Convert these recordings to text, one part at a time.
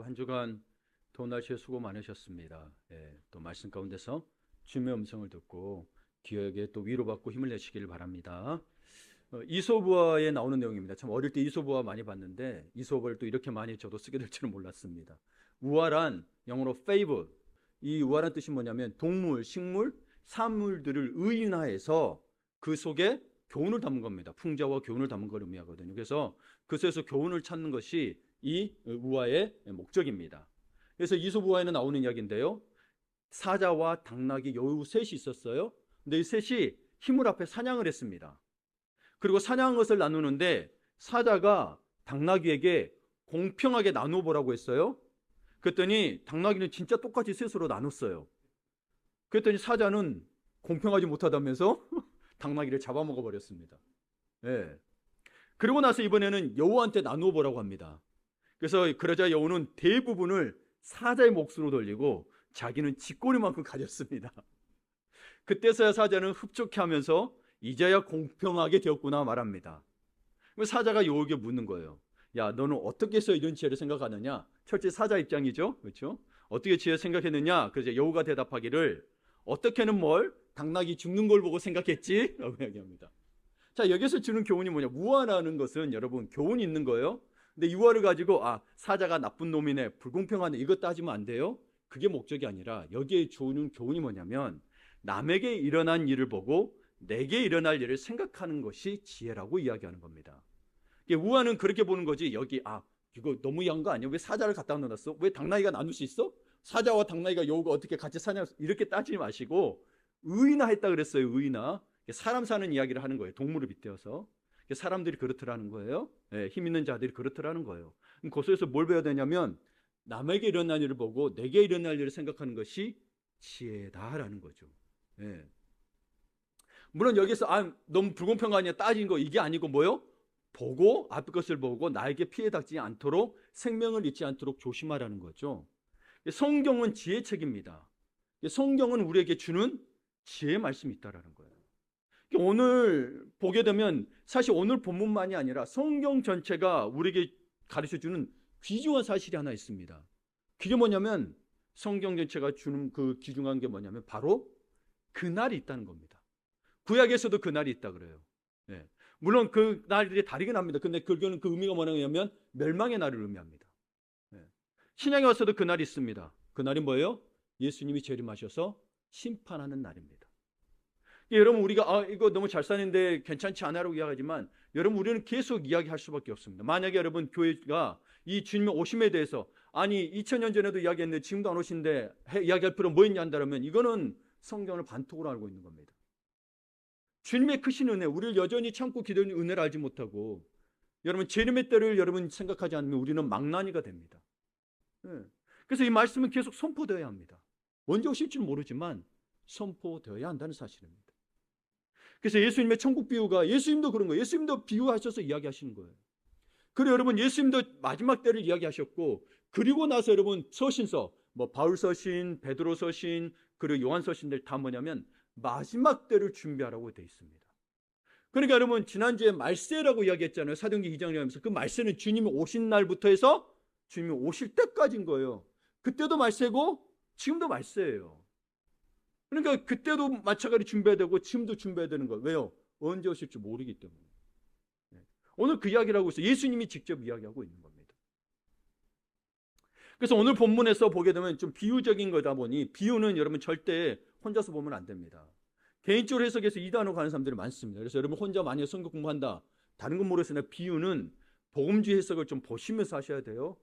여러분 한 주간 더운 날씨에 수고 많으셨습니다. 또 말씀 가운데서 주님의 음성을 듣고 기억에 또 위로받고 힘을 내시길 바랍니다. 이솝우화에 나오는 내용입니다. 참 어릴 때 이솝우화 많이 봤는데 이솝을 또 이렇게 많이 저도 쓰게 될 줄은 몰랐습니다. 우화란 영어로 fable. 이 우화란 뜻이 뭐냐면 동물, 식물, 사물들을 의인화해서 그 속에 교훈을 담은 겁니다. 풍자와 교훈을 담은 걸 의미하거든요. 그래서 그 속에서 교훈을 찾는 것이 이 우화의 목적입니다. 그래서 이솝우화에는 나오는 이야기인데요. 사자와 당나귀 여우 셋이 있었어요. 근데 이 셋이 희물 앞에 사냥을 했습니다. 그리고 사냥한 것을 나누는데 사자가 당나귀에게 공평하게 나누어 보라고 했어요. 그랬더니 당나귀는 진짜 똑같이 셋으로 나눴어요. 그랬더니 사자는 공평하지 못하다면서 당나귀를 잡아먹어 버렸습니다. 예. 그리고 나서 이번에는 여우한테 나누어 보라고 합니다. 그래서 그러자 여우는 대부분을 사자의 몫으로 돌리고 자기는 쥐꼬리만큼 가졌습니다. 그때서야 사자는 흡족해하면서 이제야 공평하게 되었구나 말합니다. 사자가 여우에게 묻는 거예요. 야, 너는 어떻게 해서 이런 지혜를 생각하느냐? 철저히 사자 입장이죠, 그렇죠? 어떻게 지혜 생각했느냐? 그래서 여우가 대답하기를 어떻게는 뭘 당나귀 죽는 걸 보고 생각했지? 라고 이야기합니다. 자, 여기서 주는 교훈이 뭐냐? 우화라는 것은 여러분 교훈이 있는 거예요. 근데 이 우화를 가지고 사자가 나쁜 놈이네, 불공평하네 이것 따지면 안 돼요. 그게 목적이 아니라 여기에 주는 교훈이 뭐냐면 남에게 일어난 일을 보고 내게 일어날 일을 생각하는 것이 지혜라고 이야기하는 겁니다. 우화는 그렇게 보는 거지. 여기 이거 너무 야한 거 아니야? 왜 사자를 갖다 놓았어? 왜 당나귀가 나눌 수 있어? 사자와 당나귀가 여우가 어떻게 같이 사냐? 이렇게 따지지 마시고 의인화했다 그랬어요. 의인화. 사람 사는 이야기를 하는 거예요. 동물을 빗대어서. 사람들이 그렇더라는 거예요. 힘 있는 자들이 그렇더라는 거예요. 그 속에서 뭘 배워야 되냐면 남에게 일어날 일을 보고 내게 일어날 일을 생각하는 것이 지혜다라는 거죠. 물론 여기서 너무 불공평하냐 따진 거 이게 아니고 뭐요? 보고 앞 것을 보고 나에게 피해 닥치지 않도록 생명을 잃지 않도록 조심하라는 거죠. 성경은 지혜책입니다. 성경은 우리에게 주는 지혜의 말씀이 있다라는 거예요. 오늘 보게 되면 사실 오늘 본문만이 아니라 성경 전체가 우리에게 가르쳐주는 귀중한 사실이 하나 있습니다. 그게 뭐냐면 성경 전체가 주는 그 귀중한 게 뭐냐면 바로 그날이 있다는 겁니다. 구약에서도 그날이 있다 그래요. 물론 그 날들이 다르긴 합니다. 근데 그거는 그 의미가 뭐냐면 멸망의 날을 의미합니다. 신약에 와서도 그날이 있습니다. 그날이 뭐예요? 예수님이 재림하셔서 심판하는 날입니다. 여러분 우리가 이거 너무 잘 사는데 괜찮지 않아라고 이야기하지만 여러분 우리는 계속 이야기할 수밖에 없습니다. 만약에 여러분 교회가 이 주님의 오심에 대해서 2000년 전에도 이야기했는데 지금도 안 오신데 이야기할 필요는 뭐 있냐 한다면 이거는 성경을 반토막으로 알고 있는 겁니다. 주님의 크신 은혜, 우리를 여전히 참고 기다리는 은혜를 알지 못하고 여러분 재림의 때를 여러분 생각하지 않으면 우리는 망나니가 됩니다. 그래서 이 말씀은 계속 선포되어야 합니다. 언제 오실지는 모르지만 선포되어야 한다는 사실입니다. 그래서 예수님의 천국 비유가 예수님도 그런 거예요. 예수님도 비유하셔서 이야기하시는 거예요. 그리고 여러분 예수님도 마지막 때를 이야기하셨고 그리고 나서 여러분 서신서 바울 서신, 베드로 서신, 그리고 요한 서신들 다 뭐냐면 마지막 때를 준비하라고 되어 있습니다. 그러니까 여러분 지난주에 말세라고 이야기했잖아요. 사도행전 2장을 하면서 그 말세는 주님이 오신 날부터 해서 주님이 오실 때까지인 거예요. 그때도 말세고 지금도 말세예요. 그러니까 그때도 마찬가지로 준비해야 되고 지금도 준비해야 되는 거예요. 왜요? 언제 오실지 모르기 때문에. 오늘 그 이야기를 하고 있어요. 예수님이 직접 이야기하고 있는 겁니다. 그래서 오늘 본문에서 보게 되면 좀 비유적인 거다 보니 비유는 여러분 절대 혼자서 보면 안 됩니다. 개인적으로 해석해서 이단으로 가는 사람들이 많습니다. 그래서 여러분 혼자 많이 성경 공부한다. 다른 건 모르겠으나 비유는 복음주의 해석을 좀 보시면서 하셔야 돼요.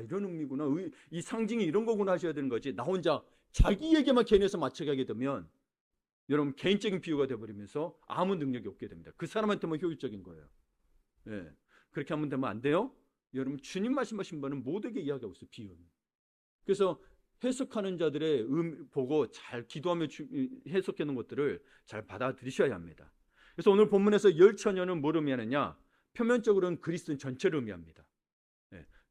이런 의미구나. 이 상징이 이런 거구나 하셔야 되는 거지. 나 혼자 자기에게만 개인해서 맞춰가게 되면 여러분 개인적인 비유가 되어버리면서 아무 능력이 없게 됩니다. 그 사람한테만 효율적인 거예요. 그렇게 하면 되면 안 돼요. 여러분 주님 말씀하신 바는 모두에게 이야기하고 있어요. 비유는. 그래서 해석하는 자들의 보고 잘 기도하며 해석해 놓은 것들을 잘 받아들이셔야 합니다. 그래서 오늘 본문에서 열처녀는 뭘 의미하느냐? 표면적으로는 그리스도인 전체를 의미합니다.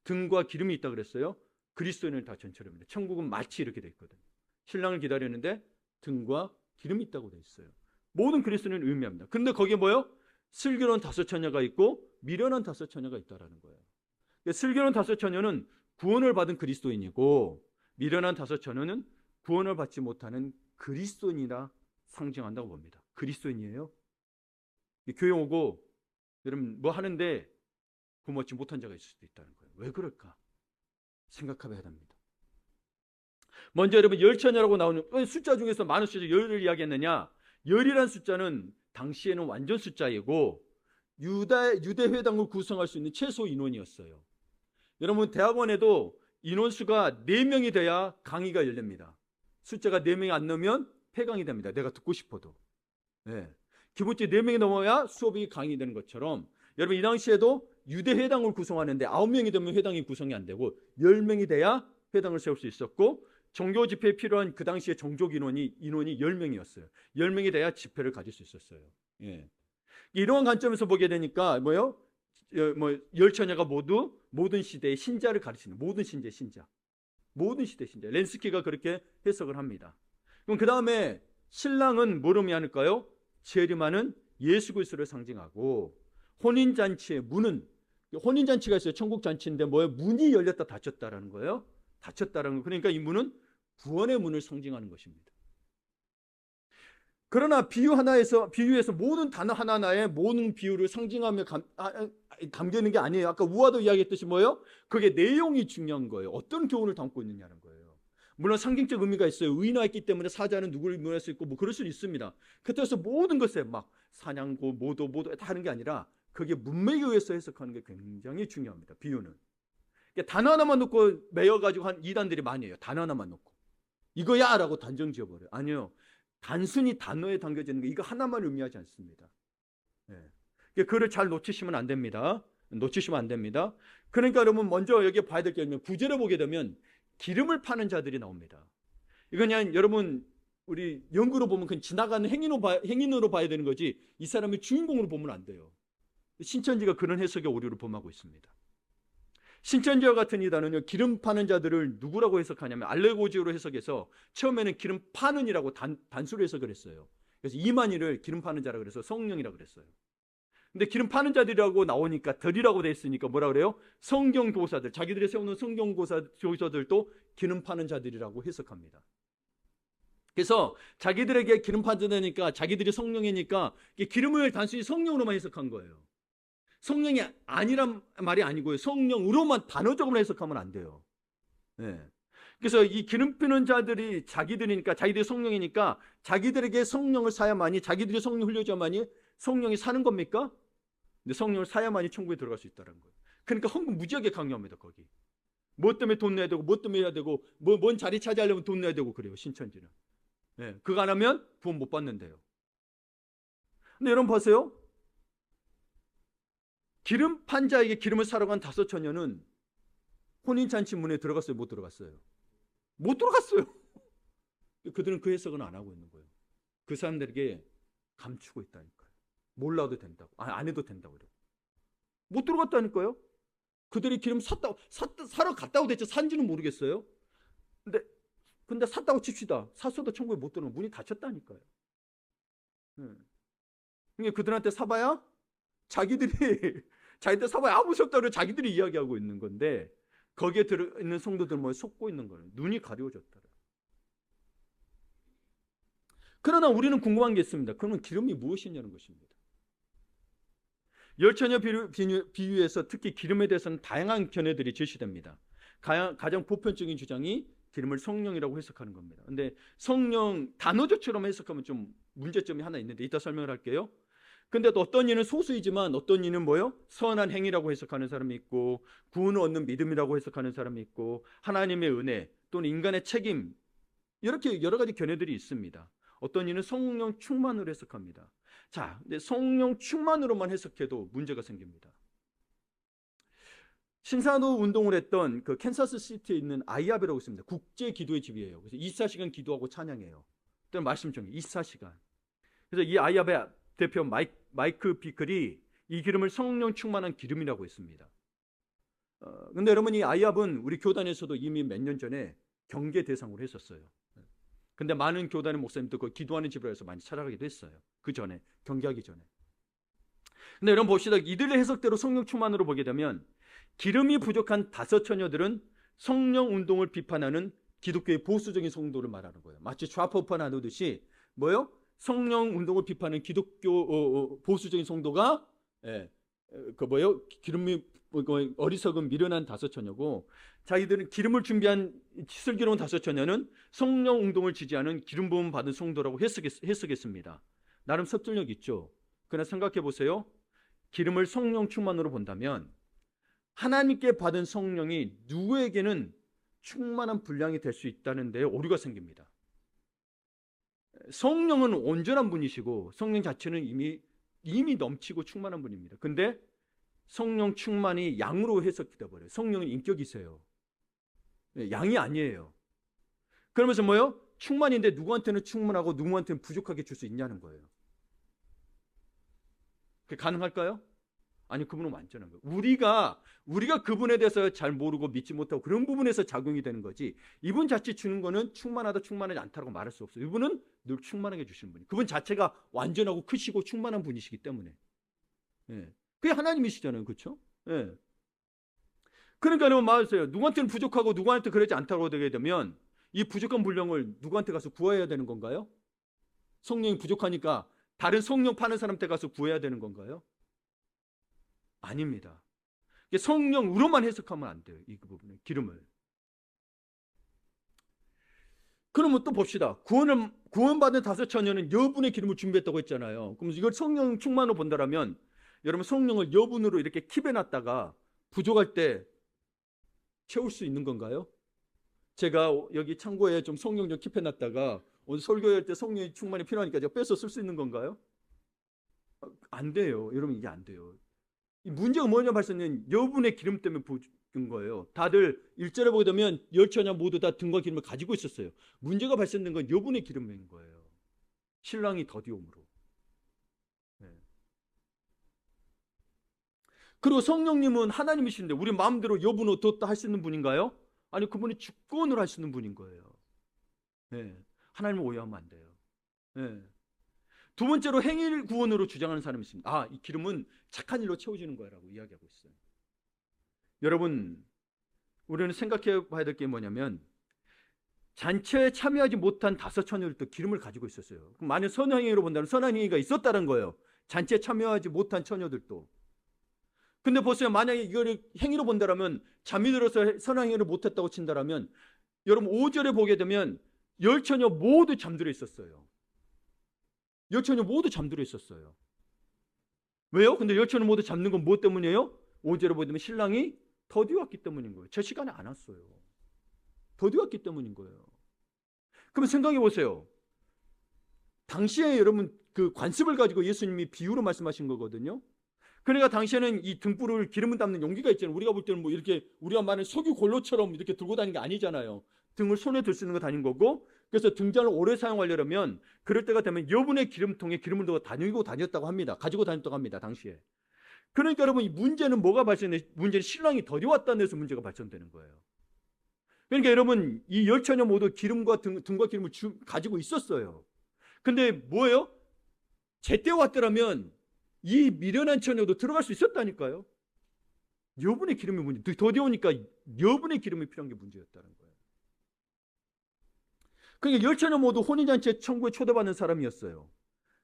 등과 기름이 있다 그랬어요. 그리스도인을 다 전체로 의미합니다. 천국은 마치 이렇게 돼 있거든요. 신랑을 기다리는데 등과 기름이 있다고 돼 있어요. 모든 그리스도인을 의미합니다. 근데 거기에 뭐요? 슬기로운 5 처녀가 있고 미련한 5 처녀가 있다라는 거예요. 슬기로운 5 처녀는 구원을 받은 그리스도인이고, 미련한 다섯 처녀는 구원을 받지 못하는 그리스도인이라 상징한다고 봅니다. 그리스도인이에요. 교회 오고 여러분 뭐 하는데 부모 얻지 못한 자가 있을 수도 있다는 거예요. 왜 그럴까? 생각해봐야 됩니다. 먼저 여러분 열처녀라고 나오는 숫자 중에서 많은 숫자 열을 이야기했느냐? 열이란 숫자는 당시에는 완전 숫자이고 유대 회당을 구성할 수 있는 최소 인원이었어요. 여러분 대학원에도 인원수가 4명이 돼야 강의가 열립니다. 숫자가 4명이 안 넘으면 폐강이 됩니다. 내가 듣고 싶어도. 네. 기본적으로 4명이 넘어야 수업이 강의되는 것처럼 여러분 이 당시에도 유대 회당을 구성하는데 9명이 되면 회당이 구성이 안 되고 10명이 돼야 회당을 세울 수 있었고, 종교 집회에 필요한 그 당시에 종족 인원이 10명이었어요. 10명이 돼야 집회를 가질 수 있었어요. 예. 이러한 관점에서 보게 되니까 열처녀가 모두 모든 시대의 신자를 가르치는 모든 시대의 신자. 렌스키가 그렇게 해석을 합니다. 그럼 그 다음에 신랑은 뭐로 의미할까요? 재림하는 예수 그리스도를 상징하고, 혼인잔치의 문은, 혼인잔치가 있어요. 천국잔치인데 문이 열렸다 닫혔다라는 거예요. 닫혔다라는 거. 그러니까 이 문은 구원의 문을 상징하는 것입니다. 그러나 비유에서 모든 단어 하나하나에 모든 비유를 상징하며 담겨 있는 게 아니에요. 아까 우화도 이야기했듯이 그게 내용이 중요한 거예요. 어떤 교훈을 담고 있느냐는 거예요. 물론 상징적 의미가 있어요. 의인화했기 때문에 사자는 누구를 의미할 수 있고 그럴 수는 있습니다. 그래서 모든 것에 사냥고 모도 다 하는 게 아니라 그게 문맥에 의해서 해석하는 게 굉장히 중요합니다. 비유는. 단어 하나만 놓고 매여가지고 한 이단들이 많이 해요. 단어 하나만 놓고 이거야 라고 단정 지어버려요. 아니요. 단순히 단어에 담겨지는 게 이거 하나만 의미하지 않습니다. 그거를 잘 놓치시면 안 됩니다. 그러니까 여러분 먼저 여기 봐야 될 게 있으면 9절에 보게 되면 기름을 파는 자들이 나옵니다. 이건 그냥 여러분 우리 연구로 보면 그냥 지나가는 행인으로 봐야 되는 거지 이 사람을 주인공으로 보면 안 돼요. 신천지가 그런 해석에 오류를 범하고 있습니다. 신천지와 같은 이단은요, 기름 파는 자들을 누구라고 해석하냐면 알레고지오로 해석해서 처음에는 기름 파는 이라고 단수로 해석을 했어요. 그래서 이만희를 기름 파는 자라고 그래서 성령이라고 그랬어요. 근데 기름 파는 자들이라고 나오니까 덜이라고 돼 있으니까 뭐라 그래요? 성경 교사들, 자기들이 세우는 성경 교사들도 기름 파는 자들이라고 해석합니다. 그래서 자기들에게 기름 파는 자니까 자기들이 성령이니까 기름을 단순히 성령으로만 해석한 거예요. 성령이 아니란 말이 아니고요. 성령으로만 단어적으로 해석하면 안 돼요. 네. 그래서 이 기름 피는 자들이 자기들이 성령이니까 자기들에게 성령을 사야만이, 자기들이 성령 흘려줘야만이 성령이 사는 겁니까? 근데 성령을 사야만이 천국에 들어갈 수 있다는 거예요. 그러니까 헌금 무지하게 강요합니다. 거기. 뭐 때문에 돈 내야 되고 뭐 때문에 해야 되고 뭔 자리 차지하려면 돈 내야 되고 그래요. 신천지는. 네. 그거 안 하면 구원 못 받는데요. 근데 여러분 보세요. 기름 판 자에게 기름을 사러 간 5처녀는 혼인잔치 문에 들어갔어요? 못 들어갔어요? 못 들어갔어요. 그들은 그 해석은 안 하고 있는 거예요. 그 사람들에게 감추고 있다니까요. 몰라도 된다고. 안 해도 된다고 그래요. 못 들어갔다니까요. 그들이 기름 사러 갔다고 됐죠. 산지는 모르겠어요. 근데 샀다고 칩시다. 샀어도 천국에 못 들어오면 문이 닫혔다니까요. 그러니까 그들한테 사봐야 자기들 사봐야 아무 소용도 없다고 자기들이 이야기하고 있는 건데 거기에 들어있는 성도들 속고 있는 거예요. 눈이 가려워졌다. 그러나 우리는 궁금한 게 있습니다. 그러면 기름이 무엇이냐는 것입니다. 열처녀 비유에서 특히 기름에 대해서는 다양한 견해들이 제시됩니다. 가장 보편적인 주장이 기름을 성령이라고 해석하는 겁니다. 근데 성령 단어적처럼 해석하면 좀 문제점이 하나 있는데 이따 설명을 할게요. 근데 또 어떤 이는 소수이지만 어떤 이는 선한 행위라고 해석하는 사람이 있고 구원을 얻는 믿음이라고 해석하는 사람이 있고 하나님의 은혜 또는 인간의 책임 이렇게 여러 가지 견해들이 있습니다. 어떤 이는 성령 충만으로 해석합니다. 자, 근데 성령 충만으로만 해석해도 문제가 생깁니다. 신산후 운동을 했던 그 캔사스 시티에 있는 아이압이라고 있습니다. 국제 기도의 집이에요. 그래서 24시간 기도하고 찬양해요. 또 말씀 중에 24시간. 그래서 이 아이압의 대표 마이크 비클이 이 기름을 성령 충만한 기름이라고 했습니다. 근데 여러분 이 아이압은 우리 교단에서도 이미 몇 년 전에 경계 대상으로 했었어요. 근데 많은 교단의 목사님도 그 기도하는 집으로 해서 많이 찾아가기도 했어요. 그 전에 경계하기 전에. 근데 여러분 봅시다. 이들의 해석대로 성령 충만으로 보게 되면 기름이 부족한 5처녀들은 성령 운동을 비판하는 기독교의 보수적인 성도를 말하는 거예요. 마치 좌파우파 나누듯이 뭐요? 성령 운동을 비판하는 기독교 보수적인 성도가 그 뭐요? 기름이 어리석은 미련한 다섯 처녀고, 자기들은 기름을 준비한 슬기로운 다섯 처녀는 성령 운동을 지지하는 기름 부음 받은 성도라고 해석했습니다. 나름 섭술력 있죠. 그러나 생각해 보세요. 기름을 성령 충만으로 본다면 하나님께 받은 성령이 누구에게는 충만한 분량이 될 수 있다는 데 오류가 생깁니다. 성령은 온전한 분이시고 성령 자체는 이미 넘치고 충만한 분입니다. 근데 성령 충만이 양으로 해석되어 버려요. 성령은 인격이세요. 양이 아니에요. 그러면서 뭐요? 충만인데 누구한테는 충만하고 누구한테는 부족하게 줄 수 있냐는 거예요. 그게 가능할까요? 아니, 그분은 완전한 거예요. 우리가 그분에 대해서 잘 모르고 믿지 못하고 그런 부분에서 작용이 되는 거지, 이분 자체 주는 거는 충만하다 충만하지 않다고 말할 수 없어요. 이분은 늘 충만하게 주시는 분이에요. 그분 자체가 완전하고 크시고 충만한 분이시기 때문에. 예. 그게 하나님이시잖아요. 그렇죠? 예. 그러니까 여러분 말하세요. 누구한테는 부족하고 누구한테 그러지 않다고 되게 되면 이 부족한 분량을 누구한테 가서 구해야 되는 건가요? 성령이 부족하니까 다른 성령 파는 사람한테 가서 구해야 되는 건가요? 아닙니다. 성령으로만 해석하면 안 돼요. 이 부분을, 기름을. 그러면 또 봅시다. 구원받은 다섯 처녀는 여분의 기름을 준비했다고 했잖아요. 그럼 이걸 성령 충만으로 본다라면 여러분, 성령을 여분으로 이렇게 킵해놨다가 부족할 때 채울 수 있는 건가요? 제가 여기 창고에 좀 성령 좀 킵해놨다가 오늘 설교할 때 성령이 충만히 필요하니까 제가 빼서 쓸 수 있는 건가요? 안 돼요. 여러분, 이게 안 돼요. 이 문제가 뭐냐 발생된 여분의 기름 때문에 부은 거예요. 다들 1절에 보게 되면 열 처녀 모두 다 등과 기름을 가지고 있었어요. 문제가 발생된 건 여분의 기름인 거예요. 신랑이 더디움으로. 네. 그리고 성령님은 하나님이신데 우리 마음대로 여분을 뒀다 할 수 있는 분인가요? 아니, 그분이 주권을 할 수 있는 분인 거예요. 네. 하나님을 오해하면 안 돼요. 네. 두 번째로 행일 구원으로 주장하는 사람이 있습니다. 아, 이 기름은 착한 일로 채워지는 거라고 이야기하고 있어요. 여러분, 우리는 생각해 봐야 될 게 뭐냐면 잔치에 참여하지 못한 다섯 처녀들도 기름을 가지고 있었어요. 만약 선행위로 본다면 선행위가 있었다는 거예요. 잔치에 참여하지 못한 처녀들도. 근데 보세요. 만약에 이걸 행위로 본다면 잠이 들어서 선행위를 못했다고 친다면 여러분 5절에 보게 되면 열 처녀 모두 잠들어 있었어요. 열 처녀 모두 잠들어 있었어요. 왜요? 근데 열 처녀 모두 잠든 건 무엇 때문이에요? 5절에 보게 되면 신랑이 더디왔기 때문인 거예요. 제 시간에 안 왔어요. 더디왔기 때문인 거예요. 그러면 생각해 보세요. 당시에 여러분 그 관습을 가지고 예수님이 비유로 말씀하신 거거든요. 그러니까 당시에는 이 등불을 기름을 담는 용기가 있잖아요. 우리가 볼 때는 뭐 이렇게 우리가 말하는 석유 골로처럼 이렇게 들고 다니는 게 아니잖아요. 등을 손에 들 수 있는 거 다닌 거고, 그래서 등잔을 오래 사용하려면 그럴 때가 되면 여분의 기름통에 기름을 넣어 다녔다고 합니다. 가지고 다녔다고 합니다. 당시에. 그러니까 여러분, 이 문제는 뭐가 발생돼? 문제는 신랑이 더디왔다는 데서 문제가 발생되는 거예요. 그러니까 여러분, 이 열 처녀 모두 기름과 등과 기름을 가지고 있었어요. 근데 뭐예요? 제때 왔더라면 이 미련한 처녀도 들어갈 수 있었다니까요. 여분의 기름이 문제. 더디오니까 여분의 기름이 필요한 게 문제였다는 거예요. 그러니까 열 처녀 모두 혼인잔치에 천국에 초대받는 사람이었어요.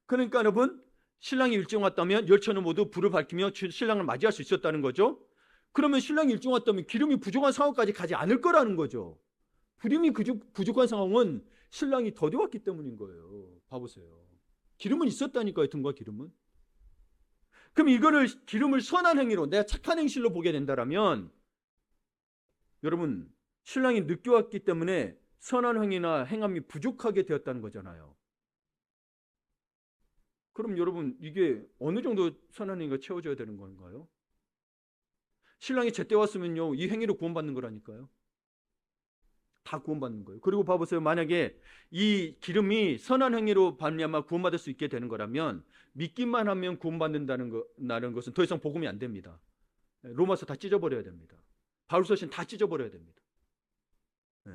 그러니까 여러분, 신랑이 일찍 왔다면 열 처녀 모두 불을 밝히며 신랑을 맞이할 수 있었다는 거죠. 그러면 신랑이 일찍 왔다면 기름이 부족한 상황까지 가지 않을 거라는 거죠. 기름이 부족한 상황은 신랑이 더디왔기 때문인 거예요. 봐보세요. 기름은 있었다니까요. 등과 기름은. 그럼 이거를 기름을 선한 행위로, 내가 착한 행실로 보게 된다면 여러분, 신랑이 늦게 왔기 때문에 선한 행위나 행함이 부족하게 되었다는 거잖아요. 그럼 여러분, 이게 어느 정도 선한 행위가 채워져야 되는 건가요? 신랑이 제때 왔으면요, 이 행위로 구원받는 거라니까요. 다 구원받는 거예요. 그리고 봐보세요. 만약에 이 기름이 선한 행위로 말미암아 구원받을 수 있게 되는 거라면 믿기만 하면 구원받는다는 것은 더 이상 복음이 안 됩니다. 로마서 다 찢어버려야 됩니다. 바울서신 다 찢어버려야 됩니다. 네.